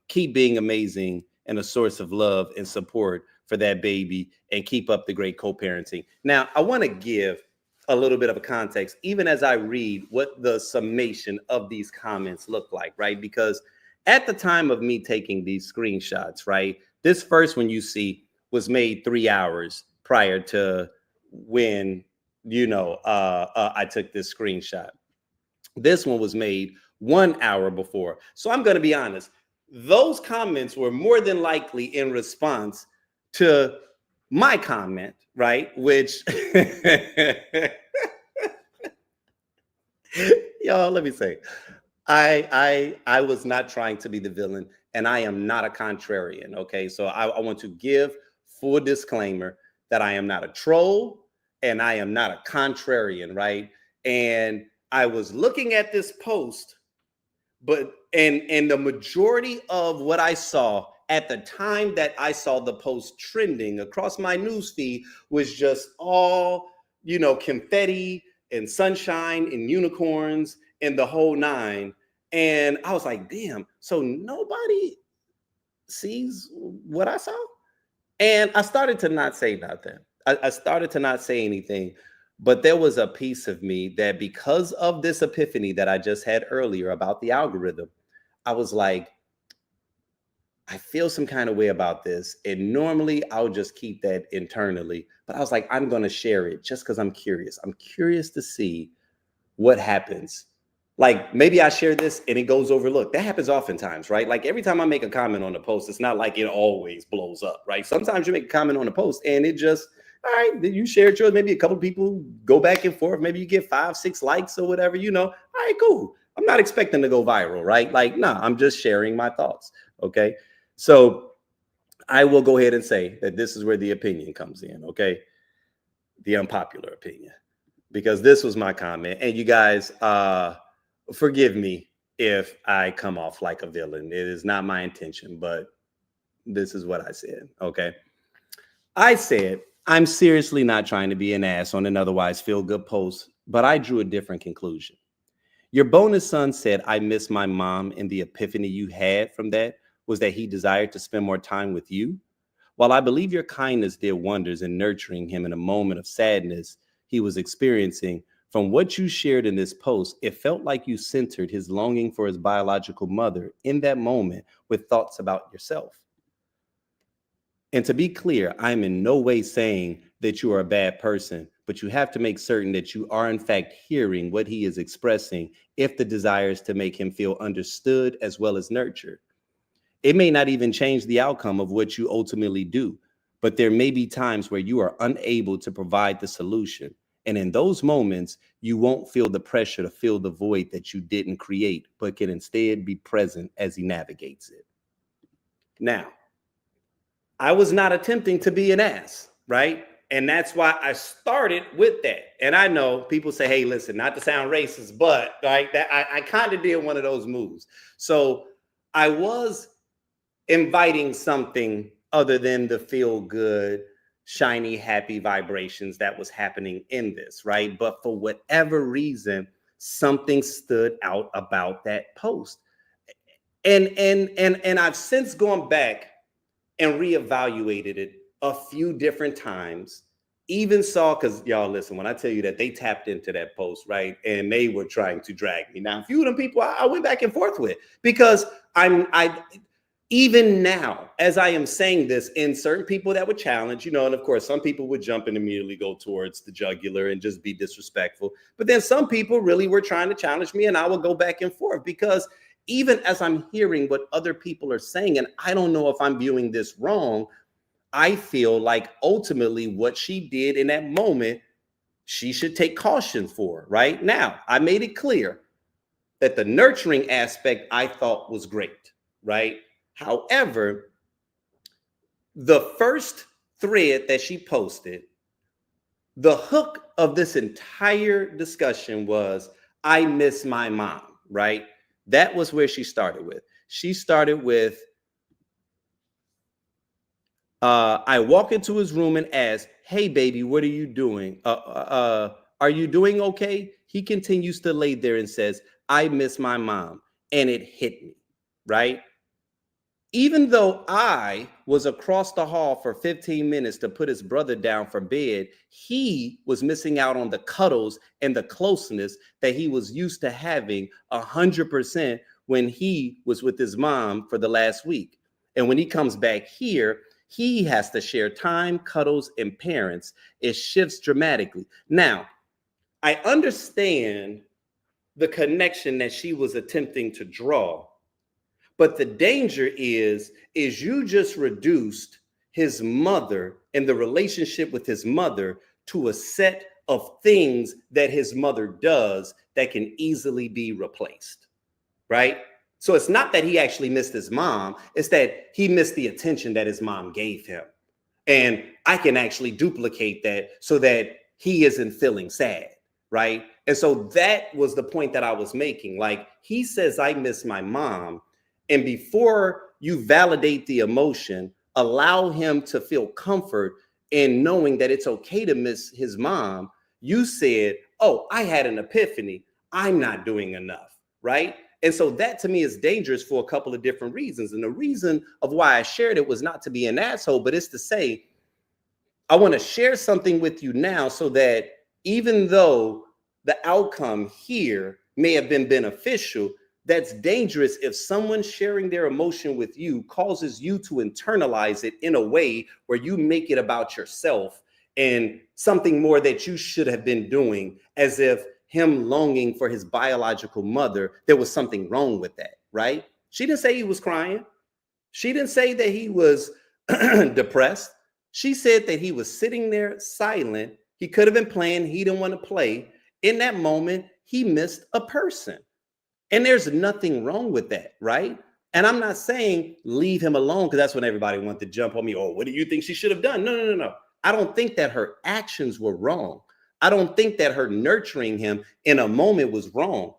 Keep being amazing and a source of love and support for that baby, and keep up the great co-parenting. Now, I want to give a little bit of a context, even as I read what the summation of these comments look like, right? Because at the time of me taking these screenshots, right, this first one you see was made 3 hours prior to when, I took this screenshot. This one was made 1 hour before. So I'm going to be honest. Those comments were more than likely in response to my comment, right? Which, y'all, let me say, I was not trying to be the villain, and I am not a contrarian. Okay, so I want to give full disclaimer that I am not a troll and I am not a contrarian, right? And I was looking at this post, but and the majority of what I saw at the time that I saw the post trending across my newsfeed was just all, confetti and sunshine and unicorns and the whole nine. And I was like, damn, so nobody sees what I saw? And I started to not say nothing. I started to not say anything. But there was a piece of me that, because of this epiphany that I just had earlier about the algorithm, I was like, I feel some kind of way about this. And normally I'll just keep that internally. But I was like, I'm going to share it just because I'm curious. I'm curious to see what happens. Like, maybe I share this and it goes overlooked. That happens oftentimes, right? Like, every time I make a comment on a post, it's not like it always blows up, right? Sometimes you make a comment on a post and it just, all right, you shared yours. Maybe a couple of people go back and forth. Maybe you get 5, 6 likes or whatever, All right, cool. I'm not expecting to go viral, right? Like, no, I'm just sharing my thoughts. Okay. So I will go ahead and say that this is where the opinion comes in. Okay. The unpopular opinion, because this was my comment. And you guys, forgive me if I come off like a villain. It is not my intention, but this is what I said. Okay. I said, I'm seriously not trying to be an ass on an otherwise feel-good post, but I drew a different conclusion. Your bonus son said, I miss my mom, and the epiphany you had from that was that he desired to spend more time with you. While I believe your kindness did wonders in nurturing him in a moment of sadness he was experiencing, from what you shared in this post, it felt like you centered his longing for his biological mother in that moment with thoughts about yourself. And to be clear, I'm in no way saying that you are a bad person, but you have to make certain that you are in fact hearing what he is expressing if the desire is to make him feel understood as well as nurtured. It may not even change the outcome of what you ultimately do, but there may be times where you are unable to provide the solution. And in those moments, you won't feel the pressure to fill the void that you didn't create, but can instead be present as he navigates it. Now, I was not attempting to be an ass, right? And that's why I started with that. And I know people say, hey, listen, not to sound racist, but like that, I kind of did one of those moves. So I was inviting something other than the feel good, shiny, happy vibrations that was happening in this, right? But for whatever reason, something stood out about that post. And I've since gone back and reevaluated it a few different times. Even saw, because y'all listen, when I tell you that they tapped into that post, right? And they were trying to drag me. Now, a few of them people I went back and forth with, because even now, as I am saying this, in certain people that would challenge, and of course, some people would jump and immediately go towards the jugular and just be disrespectful. But then some people really were trying to challenge me, and I will go back and forth, because even as I'm hearing what other people are saying, and I don't know if I'm viewing this wrong, I feel like ultimately what she did in that moment, she should take caution for. Right now, I made it clear that the nurturing aspect I thought was great, right? However, the first thread that she posted, the hook of this entire discussion was, I miss my mom, right? That was where she started with. She started with, I walk into his room and ask, hey, baby, what are you doing? Are you doing okay? He continues to lay there and says, I miss my mom. And it hit me, right? Even though I was across the hall for 15 minutes to put his brother down for bed, he was missing out on the cuddles and the closeness that he was used to having 100% when he was with his mom for the last week. And when he comes back here, he has to share time, cuddles, and parents. It shifts dramatically. Now, I understand the connection that she was attempting to draw. But the danger is you just reduced his mother and the relationship with his mother to a set of things that his mother does that can easily be replaced, right? So it's not that he actually missed his mom, it's that he missed the attention that his mom gave him. And I can actually duplicate that so that he isn't feeling sad, right? And so that was the point that I was making. Like, he says, I miss my mom. And before you validate the emotion, allow him to feel comfort in knowing that it's okay to miss his mom. You said, oh, I had an epiphany. I'm not doing enough, right? And so that to me is dangerous for a couple of different reasons. And the reason of why I shared it was not to be an asshole, but it's to say, I want to share something with you now so that even though the outcome here may have been beneficial, that's dangerous if someone sharing their emotion with you causes you to internalize it in a way where you make it about yourself and something more that you should have been doing, as if him longing for his biological mother, there was something wrong with that, right? She didn't say he was crying. She didn't say that he was depressed. She said that he was sitting there silent. He could have been playing. He didn't want to play. In that moment, he missed a person. And there's nothing wrong with that, right? And I'm not saying leave him alone, because that's when everybody wanted to jump on me. Oh, what do you think she should have done? No. I don't think that her actions were wrong. I don't think that her nurturing him in a moment was wrong.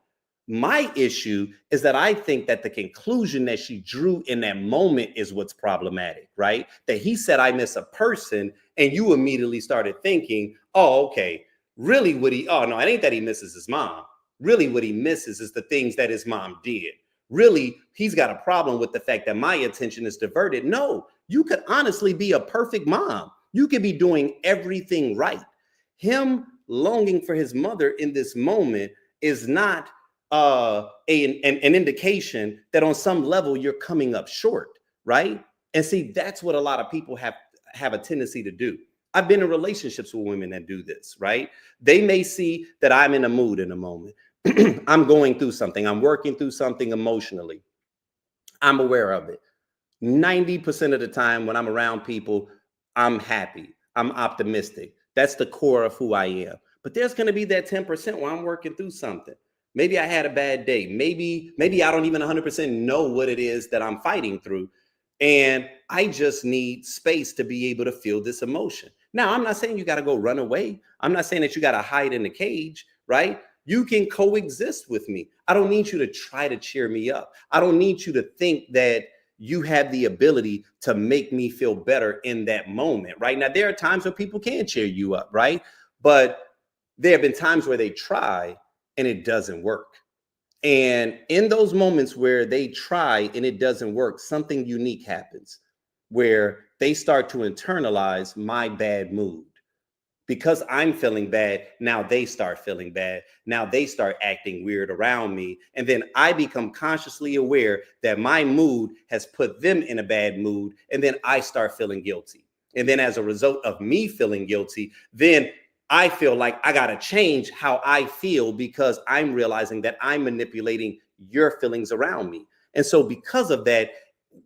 My issue is that I think that the conclusion that she drew in that moment is what's problematic, right? That he said, I miss a person, and you immediately started thinking, oh, okay, really oh, no, it ain't that he misses his mom. Really, what he misses is the things that his mom did. Really, he's got a problem with the fact that my attention is diverted. No, you could honestly be a perfect mom. You could be doing everything right. Him longing for his mother in this moment is not an indication that on some level you're coming up short, right? And see, that's what a lot of people have a tendency to do. I've been in relationships with women that do this, right? They may see that I'm in a mood in a moment. I'm going through something. I'm working through something emotionally. I'm aware of it. 90% of the time when I'm around people, I'm happy. I'm optimistic. That's the core of who I am. But there's going to be that 10% where I'm working through something. Maybe I had a bad day. Maybe I don't even 100% know what it is that I'm fighting through. And I just need space to be able to feel this emotion. Now, I'm not saying you got to go run away. I'm not saying that you got to hide in the cage, right? You can coexist with me. I don't need you to try to cheer me up. I don't need you to think that you have the ability to make me feel better in that moment, right? Now, there are times where people can cheer you up, right? But there have been times where they try and it doesn't work. And in those moments where they try and it doesn't work, something unique happens where they start to internalize my bad mood. Because I'm feeling bad, now they start feeling bad. Now they start acting weird around me. And then I become consciously aware that my mood has put them in a bad mood. And then I start feeling guilty. And then as a result of me feeling guilty, then I feel like I got to change how I feel because I'm realizing that I'm manipulating your feelings around me. And so because of that,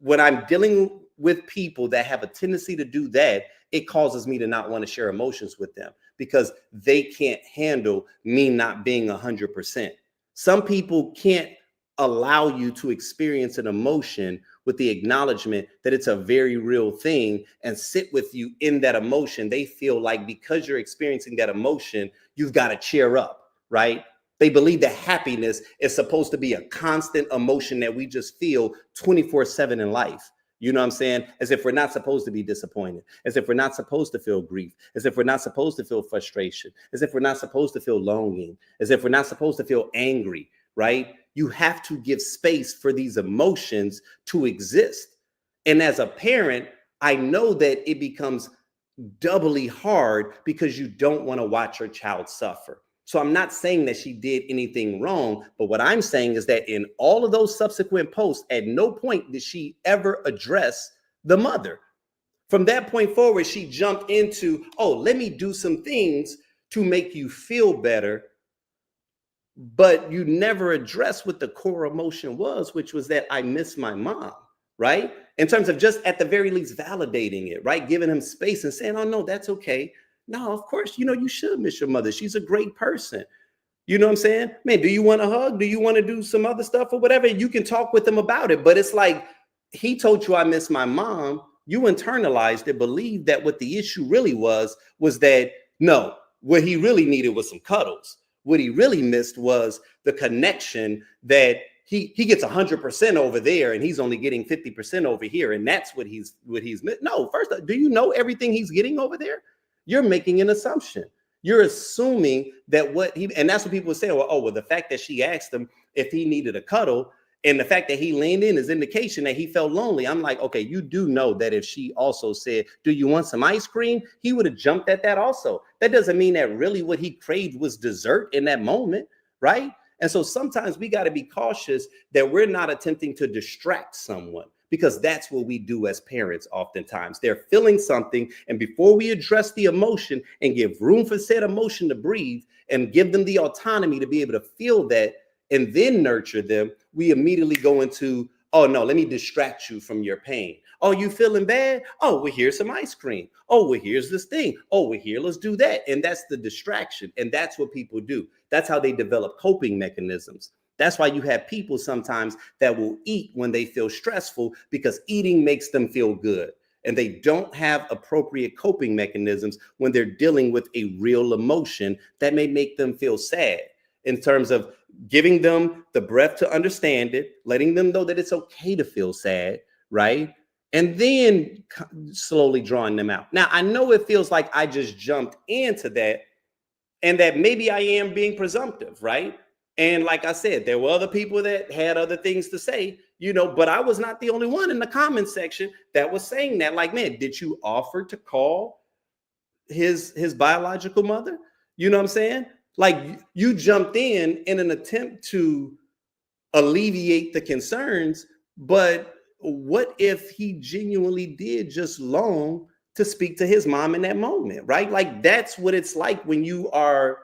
when I'm dealing with people that have a tendency to do that, it causes me to not want to share emotions with them because they can't handle me not being 100%. Some people can't allow you to experience an emotion with the acknowledgement that it's a very real thing and sit with you in that emotion. They feel like because you're experiencing that emotion, you've got to cheer up, right? They believe that happiness is supposed to be a constant emotion that we just feel 24/7 in life. You know what I'm saying? As if we're not supposed to be disappointed, as if we're not supposed to feel grief, as if we're not supposed to feel frustration, as if we're not supposed to feel longing, as if we're not supposed to feel angry, right? You have to give space for these emotions to exist. And as a parent, I know that it becomes doubly hard because you don't want to watch your child suffer. So I'm not saying that she did anything wrong, but what I'm saying is that in all of those subsequent posts, at no point did she ever address the mother. From that point forward, she jumped into, oh, let me do some things to make you feel better. But you never addressed what the core emotion was, which was that I miss my mom, right? In terms of just at the very least validating it, right? Giving him space and saying, oh, no, that's okay. No, of course, you should miss your mother. She's a great person. You know what I'm saying? Man, do you want a hug? Do you want to do some other stuff or whatever? You can talk with him about it. But it's like, he told you I miss my mom. You internalized it, believed that what the issue really was that, no, what he really needed was some cuddles. What he really missed was the connection that he gets 100% over there and he's only getting 50% over here. And that's what he's missed. No, first, do you know everything he's getting over there? You're making an assumption. You're assuming that and that's what people say, well, the fact that she asked him if he needed a cuddle and the fact that he leaned in is indication that he felt lonely. I'm like, okay, you do know that if she also said, do you want some ice cream? He would have jumped at that also. That doesn't mean that really what he craved was dessert in that moment, right? And so sometimes we got to be cautious that we're not attempting to distract someone, because that's what we do as parents oftentimes. They're feeling something, and before we address the emotion and give room for said emotion to breathe and give them the autonomy to be able to feel that and then nurture them, we immediately go into, oh no, let me distract you from your pain. Oh, you feeling bad? Oh, well, here's some ice cream. Oh, well, here's this thing. Oh, well, here, let's do that. And that's the distraction. And that's what people do. That's how they develop coping mechanisms. That's why you have people sometimes that will eat when they feel stressful, because eating makes them feel good. And they don't have appropriate coping mechanisms when they're dealing with a real emotion that may make them feel sad, in terms of giving them the breath to understand it, letting them know that it's okay to feel sad, right? And then slowly drawing them out. Now, I know it feels like I just jumped into that and that maybe I am being presumptive, right? And like I said, there were other people that had other things to say, but I was not the only one in the comment section that was saying that. Like, man, did you offer to call his biological mother? You know what I'm saying? Like, you jumped in an attempt to alleviate the concerns, but what if he genuinely did just long to speak to his mom in that moment, right? Like that's what it's like when you are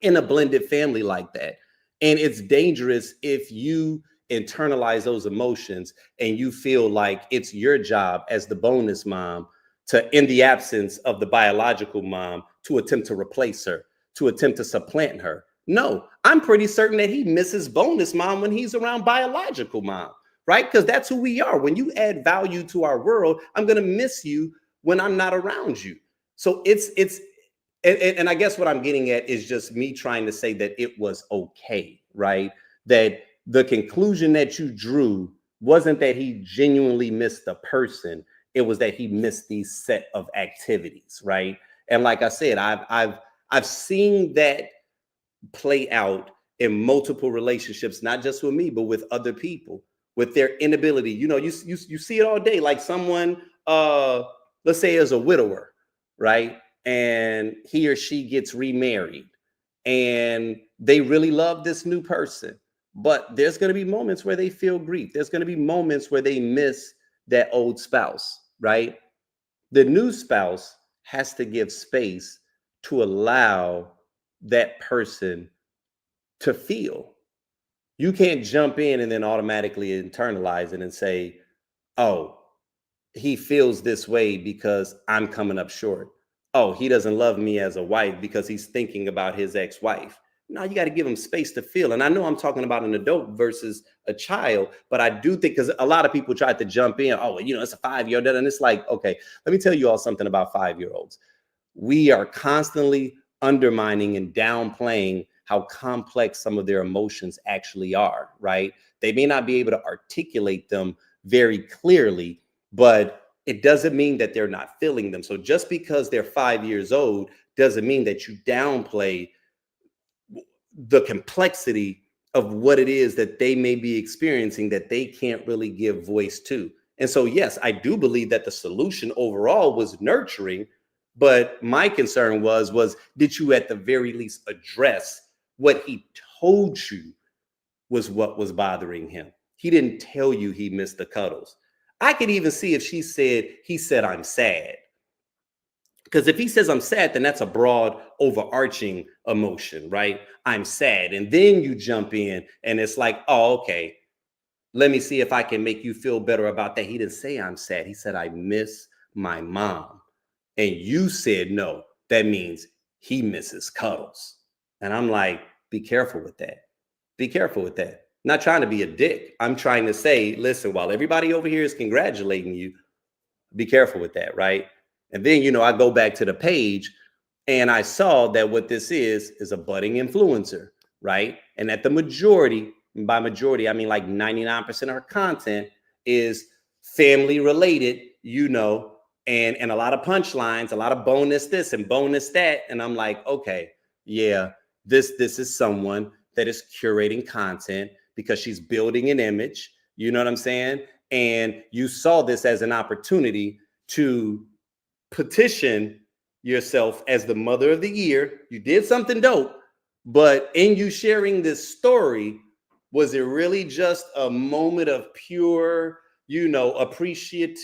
in a blended family like that. And it's dangerous if you internalize those emotions and you feel like it's your job as the bonus mom to, in the absence of the biological mom, to attempt to replace her, to attempt to supplant her. No, I'm pretty certain that he misses bonus mom when he's around biological mom, right? Because that's who we are. When you add value to our world, I'm going to miss you when I'm not around you. So and I guess what I'm getting at is just me trying to say that it was okay, right? That the conclusion that you drew wasn't that he genuinely missed the person. It was that he missed these set of activities, right? And like I said, I've seen that play out in multiple relationships, not just with me, but with other people, with their inability. You know, you see it all day. Like someone, let's say, is a widower, right? And he or she gets remarried and they really love this new person, but there's going to be moments where they feel grief. There's going to be moments where they miss that old spouse, right? The new spouse has to give space to allow that person to feel. You can't jump in and then automatically internalize it and say, oh, he feels this way because I'm coming up short. Oh, he doesn't love me as a wife because he's thinking about his ex-wife. No, you got to give him space to feel. And I know I'm talking about an adult versus a child, but I do think, because a lot of people try to jump in, oh, you know, it's a 5-year-old. And it's like, okay, let me tell you all something about 5-year-olds. We are constantly undermining and downplaying how complex some of their emotions actually are, right? They may not be able to articulate them very clearly, but it doesn't mean that they're not feeling them. So just because they're 5 years old doesn't mean that you downplay the complexity of what it is that they may be experiencing that they can't really give voice to. And so, yes, I do believe that the solution overall was nurturing, but my concern was did you at the very least address what he told you was what was bothering him? He didn't tell you he missed the cuddles. I could even see if he said, I'm sad. Because if he says I'm sad, then that's a broad, overarching emotion, right? I'm sad. And then you jump in and it's like, oh, okay, let me see if I can make you feel better about that. He didn't say I'm sad. He said, I miss my mom. And you said no. That means he misses cuddles. And I'm like, be careful with that. Be careful with that. Not trying to be a dick. I'm trying to say, listen, while everybody over here is congratulating you, be careful with that, right? And then, you know, I go back to the page and I saw that what this is a budding influencer, right? And that the majority, by majority, I mean like 99% of her content is family related, you know, and a lot of punchlines, a lot of bonus this and bonus that. And I'm like, okay, yeah, this is someone that is curating content because she's building an image, you know what I'm saying? And you saw this as an opportunity to petition yourself as the mother of the year. You did something dope, but in you sharing this story, was it really just a moment of pure, you know, appreciation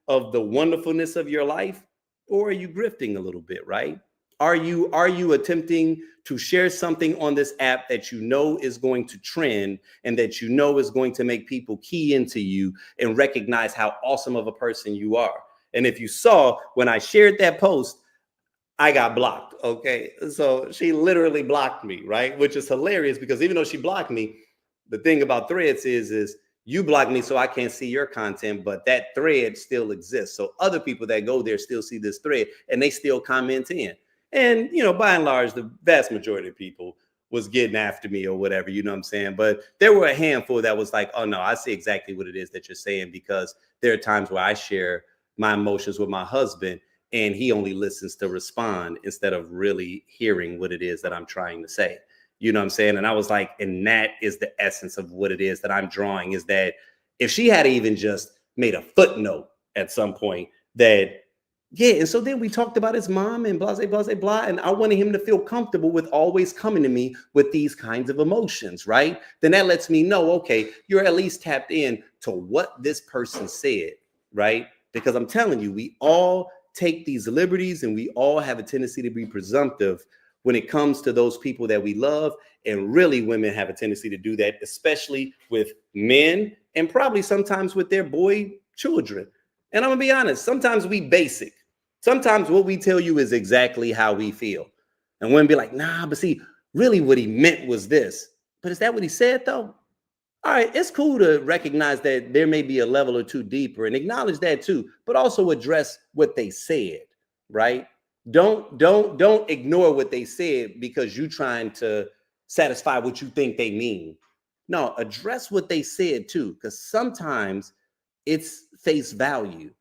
of the wonderfulness of your life? Or are you grifting a little bit, right? Are you attempting to share something on this app that you know is going to trend and that you know is going to make people key into you and recognize how awesome of a person you are? And if you saw when I shared that post, I got blocked. Okay. So she literally blocked me, right? Which is hilarious because even though she blocked me, the thing about threads is you block me so I can't see your content, but that thread still exists. So other people that go there still see this thread and they still comment in. And, you know, by and large, the vast majority of people was getting after me or whatever, you know what I'm saying? But there were a handful that was like, oh no, I see exactly what it is that you're saying, because there are times where I share my emotions with my husband and he only listens to respond instead of really hearing what it is that I'm trying to say. You know what I'm saying? And I was like, and that is the essence of what it is that I'm drawing, is that if she had even just made a footnote at some point that, yeah, and so then we talked about his mom and blah, blah, blah, blah, and I wanted him to feel comfortable with always coming to me with these kinds of emotions, right? Then that lets me know, okay, you're at least tapped in to what this person said, right? because I'm telling you, we all take these liberties and we all have a tendency to be presumptive when it comes to those people that we love. And really, women have a tendency to do that, especially with men and probably sometimes with their boy children. And I'm gonna be honest, sometimes we basic. Sometimes what we tell you is exactly how we feel. And women be like, nah, but see, really what he meant was this. But is that what he said though? All right, it's cool to recognize that there may be a level or two deeper and acknowledge that too, but also address what they said, right? Don't ignore what they said because you're trying to satisfy what you think they mean. No, address what they said too, because sometimes it's face value.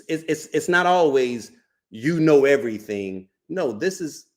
It's not always you know everything. No, this is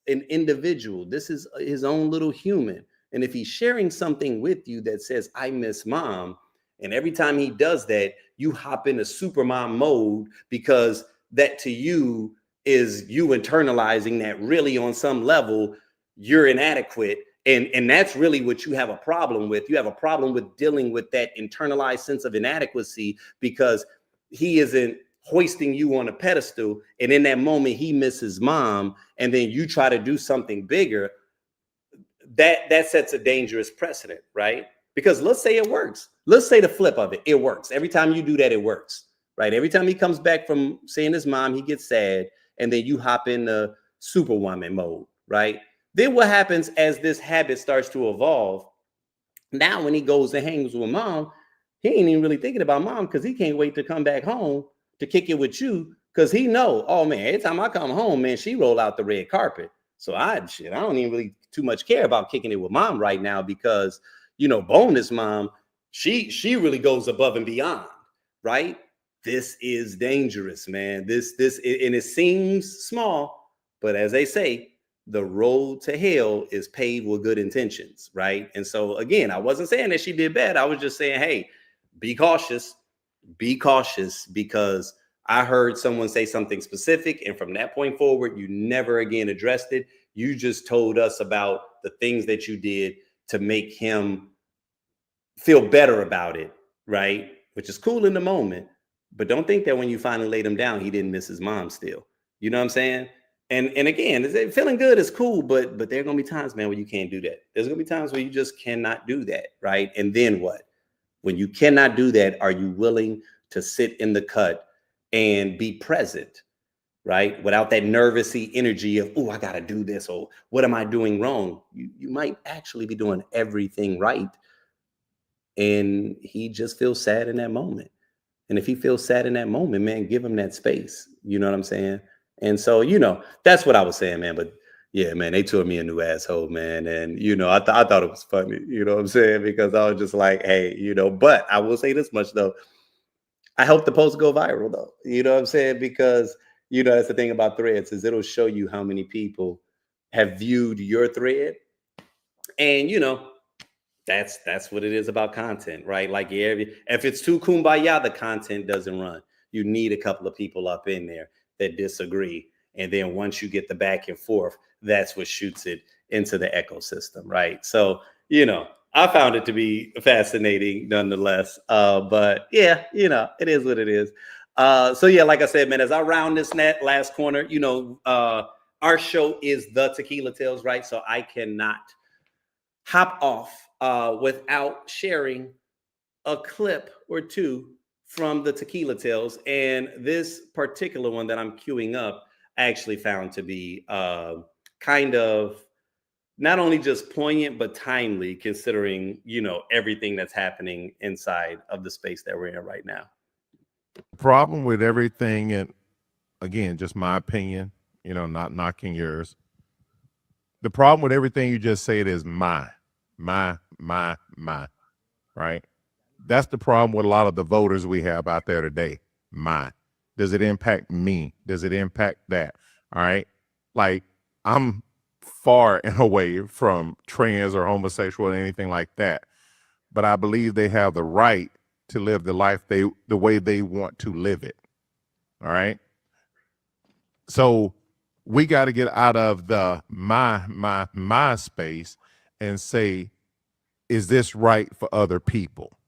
an individual. This is his own little human. And if he's sharing something with you that says, I miss mom, and every time he does that, you hop into super mom mode because that to you is you internalizing that really on some level, you're inadequate. And that's really what you have a problem with. You have a problem with dealing with that internalized sense of inadequacy because he isn't hoisting you on a pedestal. And in that moment, he misses mom. And then you try to do something bigger. That sets a dangerous precedent, right? Because let's say it works. Let's say the flip of it. It works. Every time you do that, it works, right? Every time he comes back from seeing his mom, he gets sad. And then you hop into superwoman mode, right? Then what happens as this habit starts to evolve? Now, when he goes and hangs with mom, he ain't even really thinking about mom because he can't wait to come back home to kick it with you because he know, oh man, every time I come home, man, she roll out the red carpet. So I don't even really too much care about kicking it with mom right now because, bonus mom, she really goes above and beyond, right? This is dangerous, man. This, and it seems small, but as they say, the road to hell is paved with good intentions, right? And so again, I wasn't saying that she did bad. I was just saying, hey, be cautious because I heard someone say something specific. And from that point forward, you never again addressed it. You just told us about the things that you did to make him feel better about it, right? Which is cool in the moment. But don't think that when you finally laid him down, he didn't miss his mom still. You know what I'm saying? And again, feeling good is cool, but there are gonna be times, man, where you can't do that. There's gonna be times where you just cannot do that, right? And then what? When you cannot do that, are you willing to sit in the cut and be present, right? Without that nervousy energy of, oh, I gotta do this, or what am I doing wrong? You might actually be doing everything right. And he just feels sad in that moment. And if he feels sad in that moment, man, give him that space. You know what I'm saying? And so, that's what I was saying, man. But yeah, man, they tore me a new asshole, man. And, I thought it was funny, you know what I'm saying? Because I was just like, hey, but I will say this much, though. I hope the post go viral, though. You know what I'm saying? Because, that's the thing about threads is it'll show you how many people have viewed your thread. And, that's what it is about content, right? Like, yeah, if it's too kumbaya, the content doesn't run. You need a couple of people up in there that disagree. And then once you get the back and forth, that's what shoots it into the ecosystem, right? So, I found it to be fascinating nonetheless. But yeah, it is what it is. So yeah, like I said, man, as I round this last corner, our show is the Tequila Tales, right? So I cannot hop off without sharing a clip or two from the Tequila Tales. And this particular one that I'm queuing up, I actually found to be kind of not only just poignant, but timely considering, everything that's happening inside of the space that we're in right now. Problem with everything, and again, just my opinion, not knocking yours. The problem with everything you just said is my, right? That's the problem with a lot of the voters we have out there today. My. Does it impact me? Does it impact that? All right. Like, I'm far and away from trans or homosexual or anything like that. But I believe they have the right to live the life the way they want to live it. All right. So we got to get out of the my space and say, is this right for other people?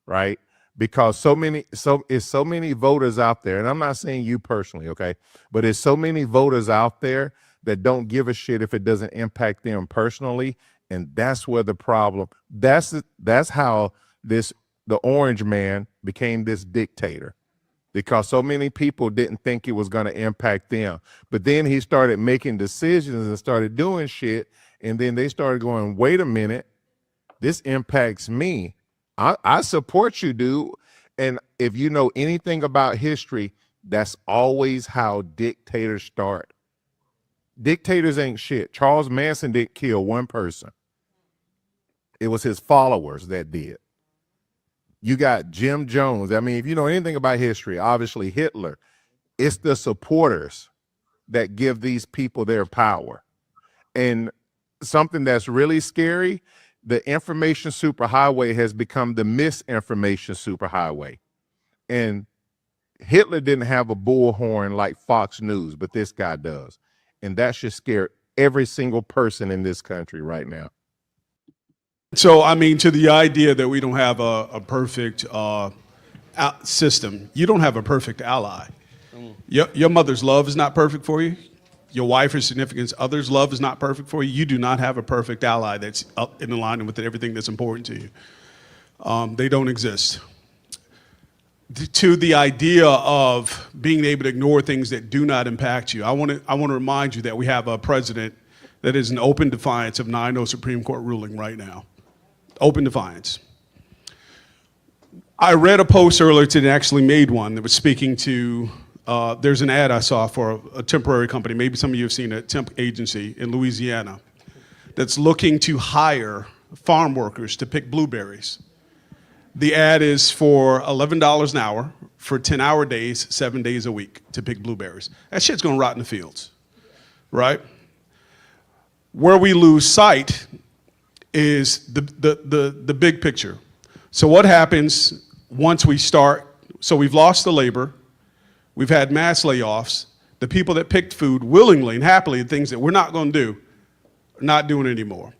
Right? because so many voters out there, and I'm not saying you personally, okay, but there's so many voters out there that don't give a shit if it doesn't impact them personally, and that's where the problem. That's how the orange man became this dictator, because so many people didn't think it was going to impact them. But then he started making decisions and started doing shit, and then they started going, wait a minute, this impacts me. I support you, dude. And if you know anything about history, that's always how dictators start. Dictators ain't shit. Charles Manson didn't kill one person. It was his followers that did. You got Jim Jones. I mean, if you know anything about history, obviously Hitler, it's the supporters that give these people their power. And something that's really scary, the information superhighway has become the misinformation superhighway. And Hitler didn't have a bullhorn like Fox News, but this guy does. And that should scare every single person in this country right now. So, I mean, to the idea that we don't have a perfect system, you don't have a perfect ally. Your mother's love is not perfect for you. Your wife or significant other's love is not perfect for you. You do not have a perfect ally that's up in alignment with everything that's important to you. They don't exist. To the idea of being able to ignore things that do not impact you, I want to remind you that we have a president that is in open defiance of 9-0 Supreme Court ruling right now. Open defiance. I read a post earlier today, actually made one, that was speaking to, there's an ad I saw for a temporary company, maybe some of you have seen a temp agency in Louisiana, that's looking to hire farm workers to pick blueberries. The ad is for $11 an hour for 10-hour days, 7 days a week to pick blueberries. That shit's gonna rot in the fields, right? Where we lose sight is the big picture. So what happens once we start? So we've lost the labor, we've had mass layoffs, the people that picked food willingly and happily, the things that we're not gonna do, are not doing it anymore.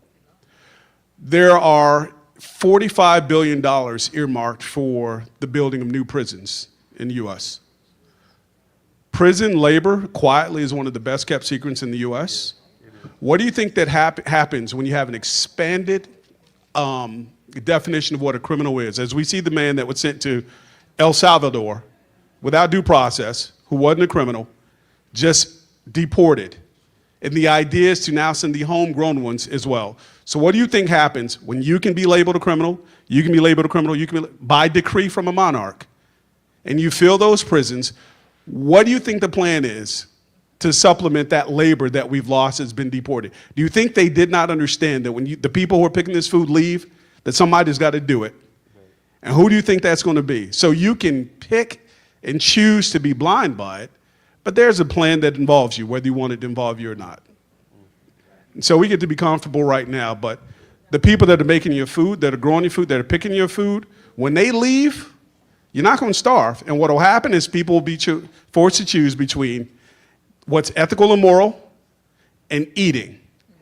There are $45 billion earmarked for the building of new prisons in the US. Prison labor, quietly, is one of the best kept secrets in the US. What do you think that happens when you have an expanded definition of what a criminal is? As we see the man that was sent to El Salvador without due process, who wasn't a criminal, just deported. And the idea is to now send the homegrown ones as well. So what do you think happens when you can be labeled a criminal, you can be labeled a criminal, you can be by decree from a monarch, and you fill those prisons? What do you think the plan is to supplement that labor that we've lost has been deported? Do you think they did not understand that when the people who are picking this food leave, that somebody's got to do it? And who do you think that's going to be? So you can pick and choose to be blind by it, but there's a plan that involves you, whether you want it to involve you or not. And so we get to be comfortable right now, but the people that are making your food, that are growing your food, that are picking your food, when they leave, you're not going to starve. And what will happen is people will be forced to choose between what's ethical and moral and eating.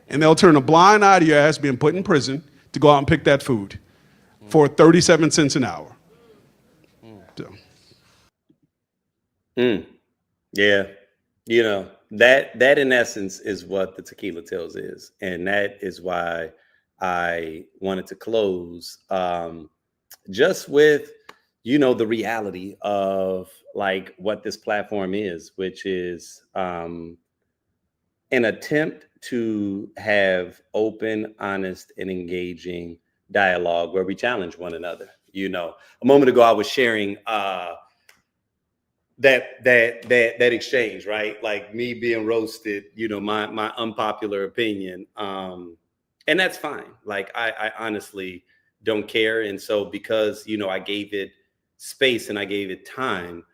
And they'll turn a blind eye to your ass being put in prison to go out and pick that food for 37 cents an hour. So. Yeah, you know, that in essence is what the Tequila Tales is. And that is why I wanted to close just with, you know, the reality of like what this platform is, which is an attempt to have open, honest, and engaging dialogue where we challenge one another. You know, a moment ago I was sharing that exchange, right? Like me being roasted, you know, my unpopular opinion. And that's fine. Like I honestly don't care. And so because, you know, I gave it space and I gave it time,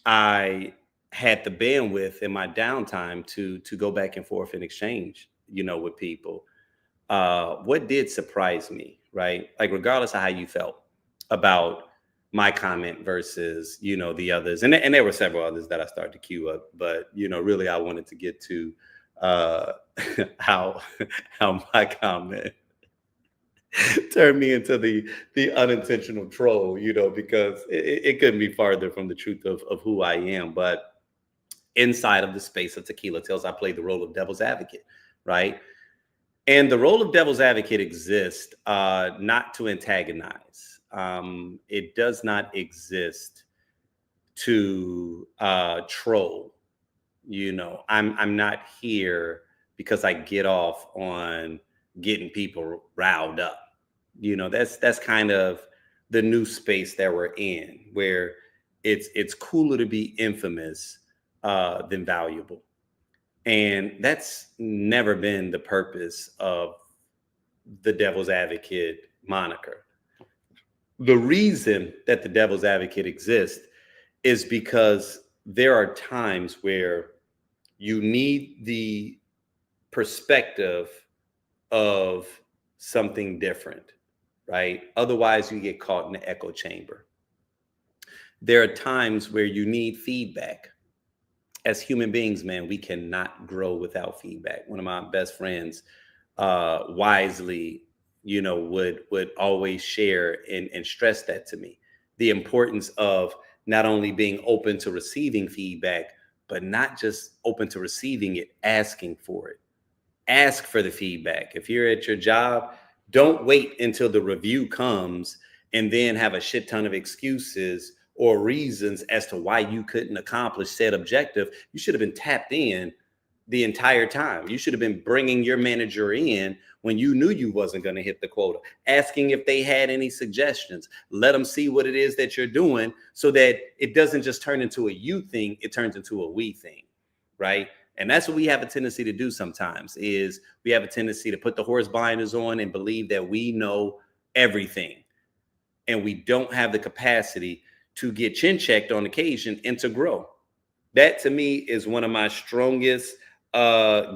I had the bandwidth in my downtime to go back and forth and exchange, you know, with people. What did surprise me, right? Like regardless of how you felt about my comment versus, you know, the others, and there were several others that I started to queue up, but, you know, really I wanted to get to how my comment turn me into the unintentional troll, because it couldn't be farther from the truth of who I am. But inside of the space of Tequila Tales, I play the role of devil's advocate, right? And the role of devil's advocate exists not to antagonize. It does not exist to troll. I'm not here because I get off on getting people riled up. That's kind of the new space that we're in, where it's cooler to be infamous than valuable. And that's never been the purpose of the devil's advocate moniker. The reason that the devil's advocate exists is because there are times where you need the perspective of something different, right? Otherwise, you get caught in the echo chamber. There are times where you need feedback. As human beings, man, we cannot grow without feedback. One of my best friends wisely, would always share and stress that to me. The importance of not only being open to receiving feedback, but not just open to receiving it, asking for it. Ask for the feedback. If you're at your job, don't wait until the review comes and then have a shit ton of excuses or reasons as to why you couldn't accomplish said objective. You should have been tapped in the entire time. You should have been bringing your manager in when you knew you wasn't going to hit the quota, asking if they had any suggestions. Let them see what it is that you're doing so that it doesn't just turn into a you thing, it turns into a we thing, right? And that's what we have a tendency to do sometimes, is we have a tendency to put the horse blinders on and believe that we know everything. And we don't have the capacity to get chin checked on occasion and to grow. That to me is one of my strongest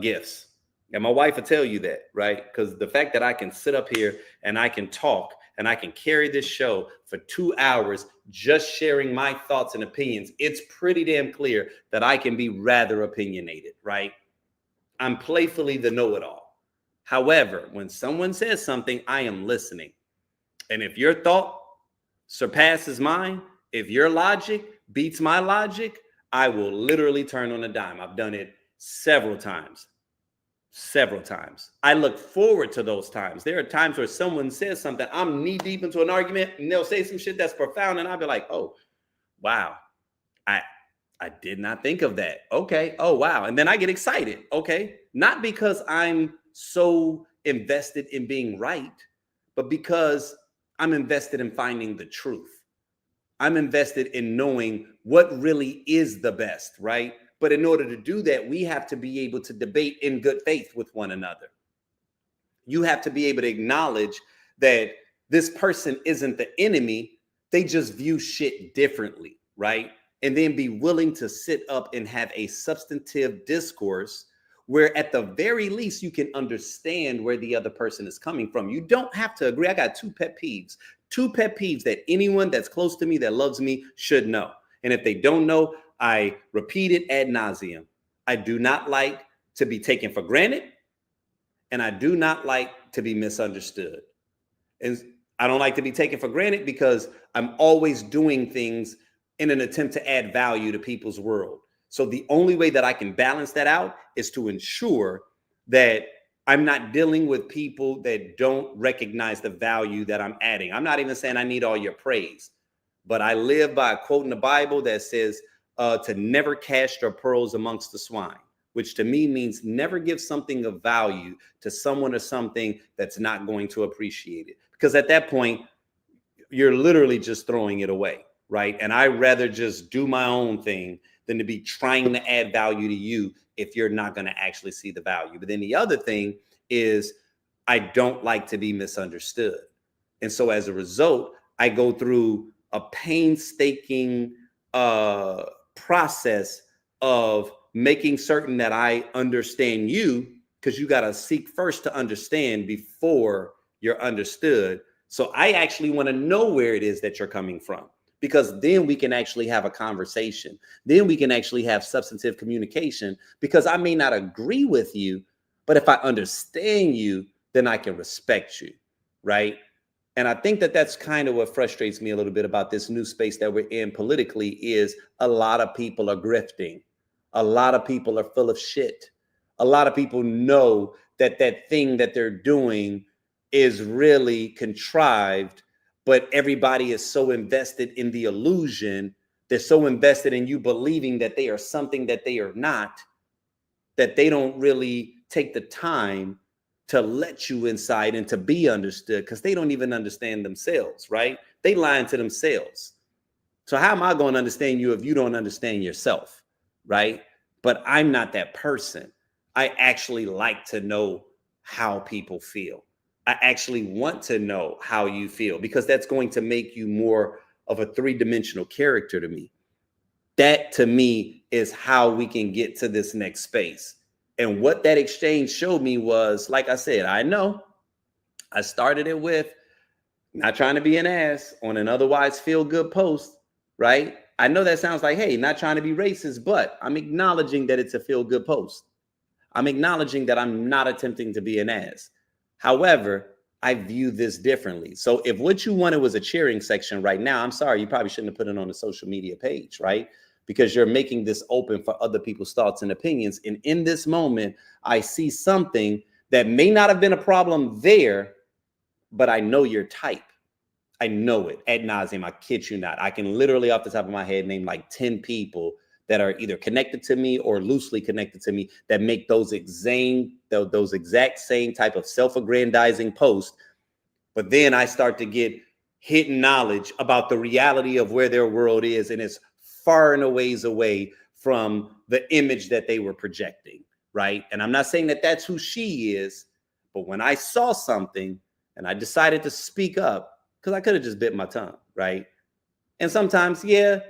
gifts. And my wife will tell you that, right? Because the fact that I can sit up here and I can talk and I can carry this show for 2 hours just sharing my thoughts and opinions, it's pretty damn clear that I can be rather opinionated, right? I'm playfully the know-it-all. However, when someone says something, I am listening. And if your thought surpasses mine, if your logic beats my logic, I will literally turn on a dime. I've done it several times. I look forward to those times. There are times where someone says something, I'm knee deep into an argument, and they'll say some shit that's profound, and I'll be like, oh, wow, I did not think of that. Okay, oh, wow. And then I get excited, okay? Not because I'm so invested in being right, but because I'm invested in finding the truth. I'm invested in knowing what really is the best, right? But in order to do that, we have to be able to debate in good faith with one another. You have to be able to acknowledge that this person isn't the enemy. They just view shit differently, right? And then be willing to sit up and have a substantive discourse where at the very least you can understand where the other person is coming from. You don't have to agree. I got two pet peeves that anyone that's close to me, that loves me, should know. And if they don't know, I repeat it ad nauseum. I do not like to be taken for granted, and I do not like to be misunderstood. And I don't like to be taken for granted because I'm always doing things in an attempt to add value to people's world. So the only way that I can balance that out is to ensure that I'm not dealing with people that don't recognize the value that I'm adding. I'm not even saying I need all your praise, but I live by a quote in the Bible that says, to never cast your pearls amongst the swine, which to me means never give something of value to someone or something that's not going to appreciate it. Because at that point, you're literally just throwing it away, right? And I'd rather just do my own thing than to be trying to add value to you if you're not going to actually see the value. But then the other thing is I don't like to be misunderstood. And so as a result, I go through a painstaking process of making certain that I understand you, because you got to seek first to understand before you're understood. So I actually want to know where it is that you're coming from, because then we can actually have a conversation. Then we can actually have substantive communication, because I may not agree with you, but if I understand you, then I can respect you. right? And I think that that's kind of what frustrates me a little bit about this new space that we're in politically is a lot of people are grifting. A lot of people are full of shit. A lot of people know that that thing that they're doing is really contrived, but everybody is so invested in the illusion. They're so invested in you believing that they are something that they are not, that they don't really take the time to let you inside and to be understood, because they don't even understand themselves, right? They lying to themselves. So how am I going to understand you if you don't understand yourself, right? But I'm not that person. I actually like to know how people feel. I actually want to know how you feel, because that's going to make you more of a three-dimensional character to me. That to me is how we can get to this next space. And what that exchange showed me was, like I said, I know I started it with not trying to be an ass on an otherwise feel good post, right? I know that sounds like, hey, not trying to be racist, but I'm acknowledging that it's a feel good post. I'm acknowledging that I'm not attempting to be an ass. However, I view this differently. So if what you wanted was a cheering section right now, I'm sorry, you probably shouldn't have put it on the social media page, right? Because you're making this open for other people's thoughts and opinions. And in this moment, I see something that may not have been a problem there, but I know your type. I know it ad nauseum. I kid you not. I can literally off the top of my head name like 10 people that are either connected to me or loosely connected to me that make those exact same type of self-aggrandizing posts. But then I start to get hidden knowledge about the reality of where their world is, and it's far and a ways away from the image that they were projecting, right? And I'm not saying that that's who she is, but when I saw something and I decided to speak up, because I could have just bit my tongue, right? And sometimes, yeah,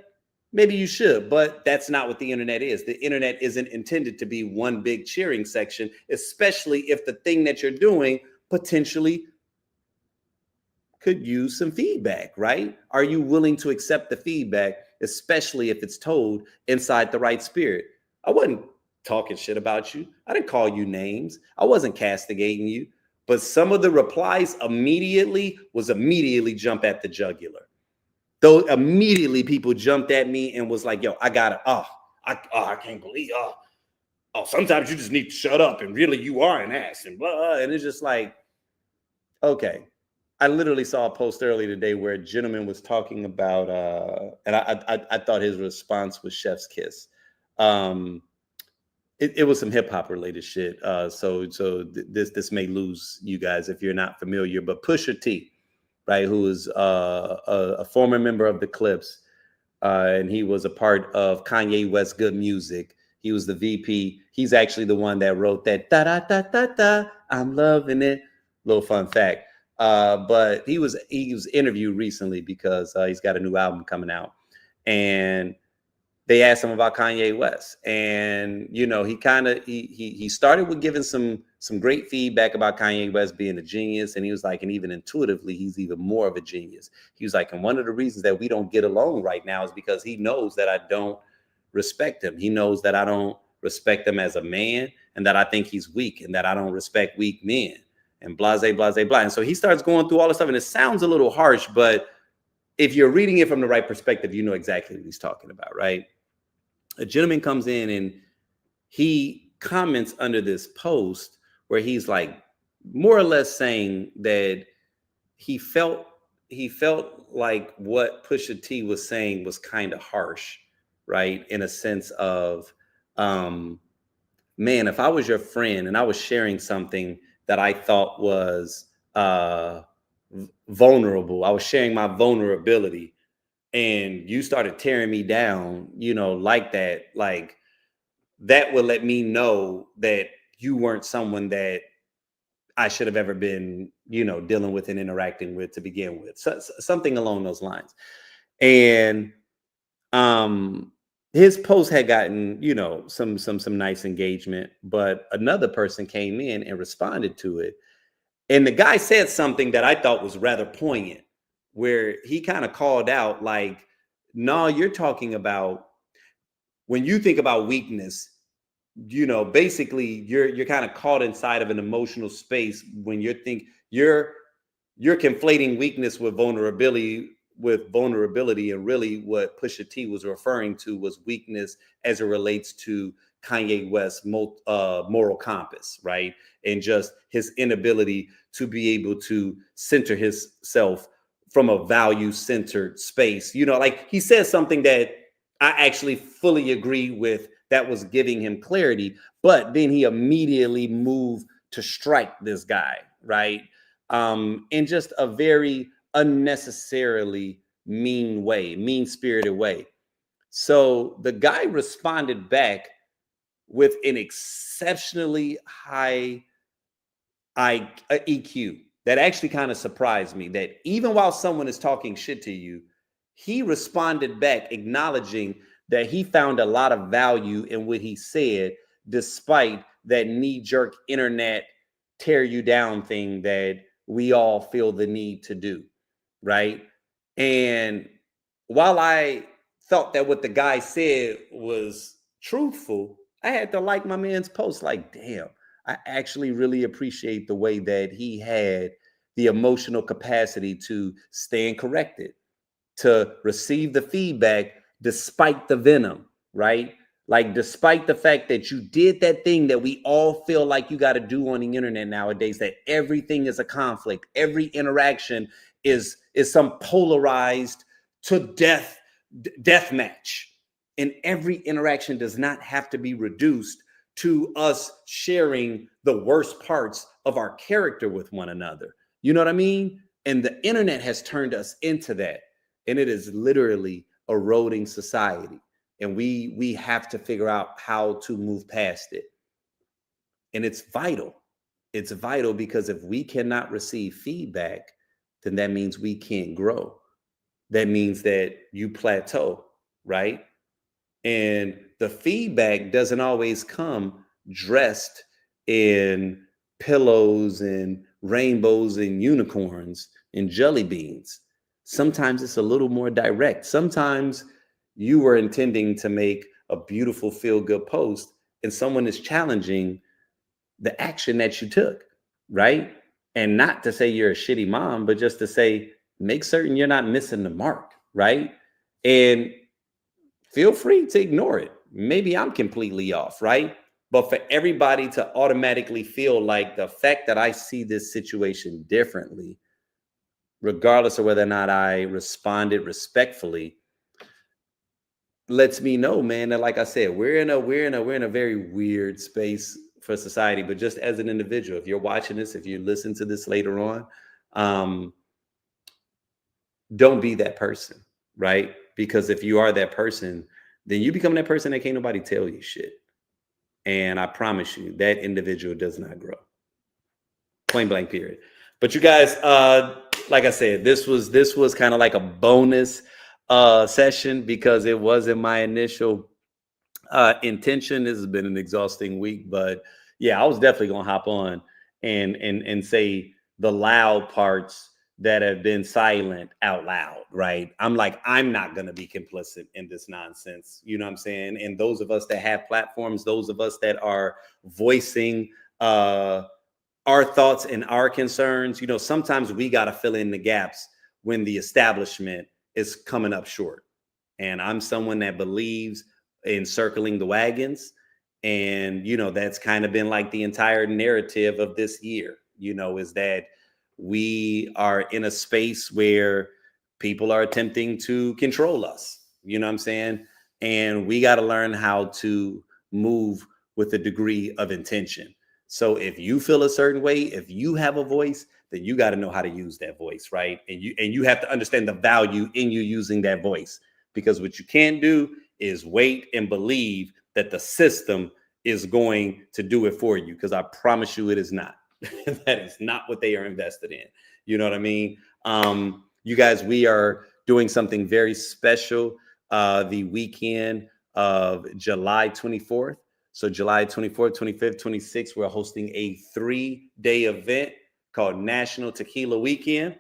maybe you should, but that's not what the internet is. The internet isn't intended to be one big cheering section, especially if the thing that you're doing potentially could use some feedback, right? Are you willing to accept the feedback, especially if it's told inside the right spirit? I wasn't talking shit about you. I didn't call you names. I wasn't castigating you. But some of the replies immediately jump at the jugular. Though immediately people jumped at me and was like, yo, I got it. I can't believe, sometimes you just need to shut up and really you are an ass and blah. And it's just like, okay. I literally saw a post earlier today where a gentleman was talking about, and I thought his response was chef's kiss. It was some hip hop related shit. So this may lose you guys if you're not familiar, but Pusha T, right, who is a former member of the Clips, and he was a part of Kanye West's Good Music. He was the VP. He's actually the one that wrote that da da da da da. I'm loving it. Little fun fact. But he was interviewed recently because he's got a new album coming out, and they asked him about Kanye West, and he started with giving some great feedback about Kanye West being a genius, and he was like, and even intuitively, he's even more of a genius. He was like, and one of the reasons that we don't get along right now is because he knows that I don't respect him. He knows that I don't respect him as a man, and that I think he's weak, and that I don't respect weak men, and blase, blase, blah. And so he starts going through all this stuff, and it sounds a little harsh, but if you're reading it from the right perspective, you know exactly what he's talking about, right? A gentleman comes in and he comments under this post where he's like more or less saying that he felt like what Pusha T was saying was kind of harsh, right? In a sense of, man, if I was your friend and I was sharing something that I thought was vulnerable, I was sharing my vulnerability, and you started tearing me down, like that would let me know that you weren't someone that I should have ever been, dealing with and interacting with to begin with. So, something along those lines. And his post had gotten, some nice engagement, but another person came in and responded to it. And the guy said something that I thought was rather poignant, where he kind of called out like, no, you're talking about when you think about weakness, basically you're kind of caught inside of an emotional space when you're you're conflating weakness with vulnerability, and really what Pusha T was referring to was weakness as it relates to Kanye West's moral compass, right? And just his inability to be able to center himself from a value-centered space. You know, like he says something that I actually fully agree with, that was giving him clarity, but then he immediately moved to strike this guy, right? In just a very unnecessarily mean-spirited way. So the guy responded back with an exceptionally high EQ that actually kind of surprised me, that even while someone is talking shit to you, he responded back acknowledging that he found a lot of value in what he said, despite that knee-jerk internet tear you down thing that we all feel the need to do, right? And while I thought that what the guy said was truthful, I had to like my man's post, like, damn, I actually really appreciate the way that he had the emotional capacity to stand corrected, to receive the feedback despite the venom, right? Like, despite the fact that you did that thing that we all feel like you got to do on the internet nowadays, that everything is a conflict, every interaction is some polarized to death match, and every interaction does not have to be reduced to us sharing the worst parts of our character with one another. You know what I mean? And the internet has turned us into that, and it is literally eroding society. And we have to figure out how to move past it. And it's vital. It's vital because if we cannot receive feedback, then that means we can't grow. That means that you plateau, right? And the feedback doesn't always come dressed in pillows and rainbows and unicorns and jelly beans. Sometimes it's a little more direct. Sometimes you were intending to make a beautiful feel-good post and someone is challenging the action that you took, right? And not to say you're a shitty mom, but just to say, make certain you're not missing the mark, right? And feel free to ignore it. Maybe I'm completely off, right? But for everybody to automatically feel like the fact that I see this situation differently, regardless of whether or not I responded respectfully, lets me know, man, that, like I said, we're in a very weird space for society. But just as an individual, if you're watching this, if you listen to this later on, don't be that person, right? Because if you are that person, then you become that person that can't nobody tell you shit. And I promise you, that individual does not grow. Plain blank period. But you guys, like I said, this was kind of like a bonus session because it wasn't my initial intention. This has been an exhausting week, but yeah, I was definitely gonna hop on and say the loud parts that have been silent out loud, right? I'm not gonna be complicit in this nonsense. You know what I'm saying? And those of us that have platforms, those of us that are voicing our thoughts and our concerns, you know, sometimes we got to fill in the gaps when the establishment is coming up short. And I'm someone that believes in circling the wagons. And, you know, that's kind of been like the entire narrative of this year, you know, is that we are in a space where people are attempting to control us. You know what I'm saying? And we got to learn how to move with a degree of intention. So if you feel a certain way, if you have a voice, then you got to know how to use that voice, right? And you have to understand the value in you using that voice, because what you can't do is wait and believe that the system is going to do it for you, because I promise you it is not. That is not what they are invested in. You know what I mean? You guys, we are doing something very special the weekend of July 24th. So July 24th, 25th, 26th, we're hosting a 3-day event called National Tequila Weekend.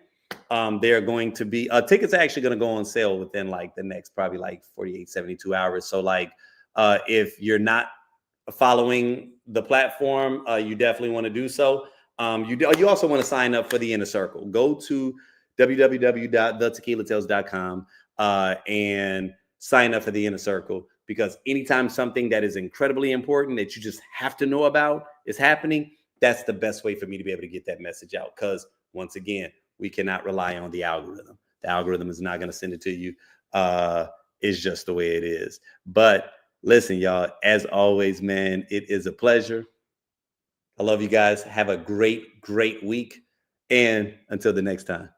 They're going to be, tickets are actually going to go on sale within like the next probably like 48, 72 hours. So like, if you're not following the platform, you definitely want to do so. You also want to sign up for the Inner Circle. Go to www.thetequilatales.com and sign up for the Inner Circle, because anytime something that is incredibly important that you just have to know about is happening, that's the best way for me to be able to get that message out. Because once again, we cannot rely on the algorithm. The algorithm is not going to send it to you. It's just the way it is. But listen, y'all, as always, man, it is a pleasure. I love you guys. Have a great, great week. And until the next time.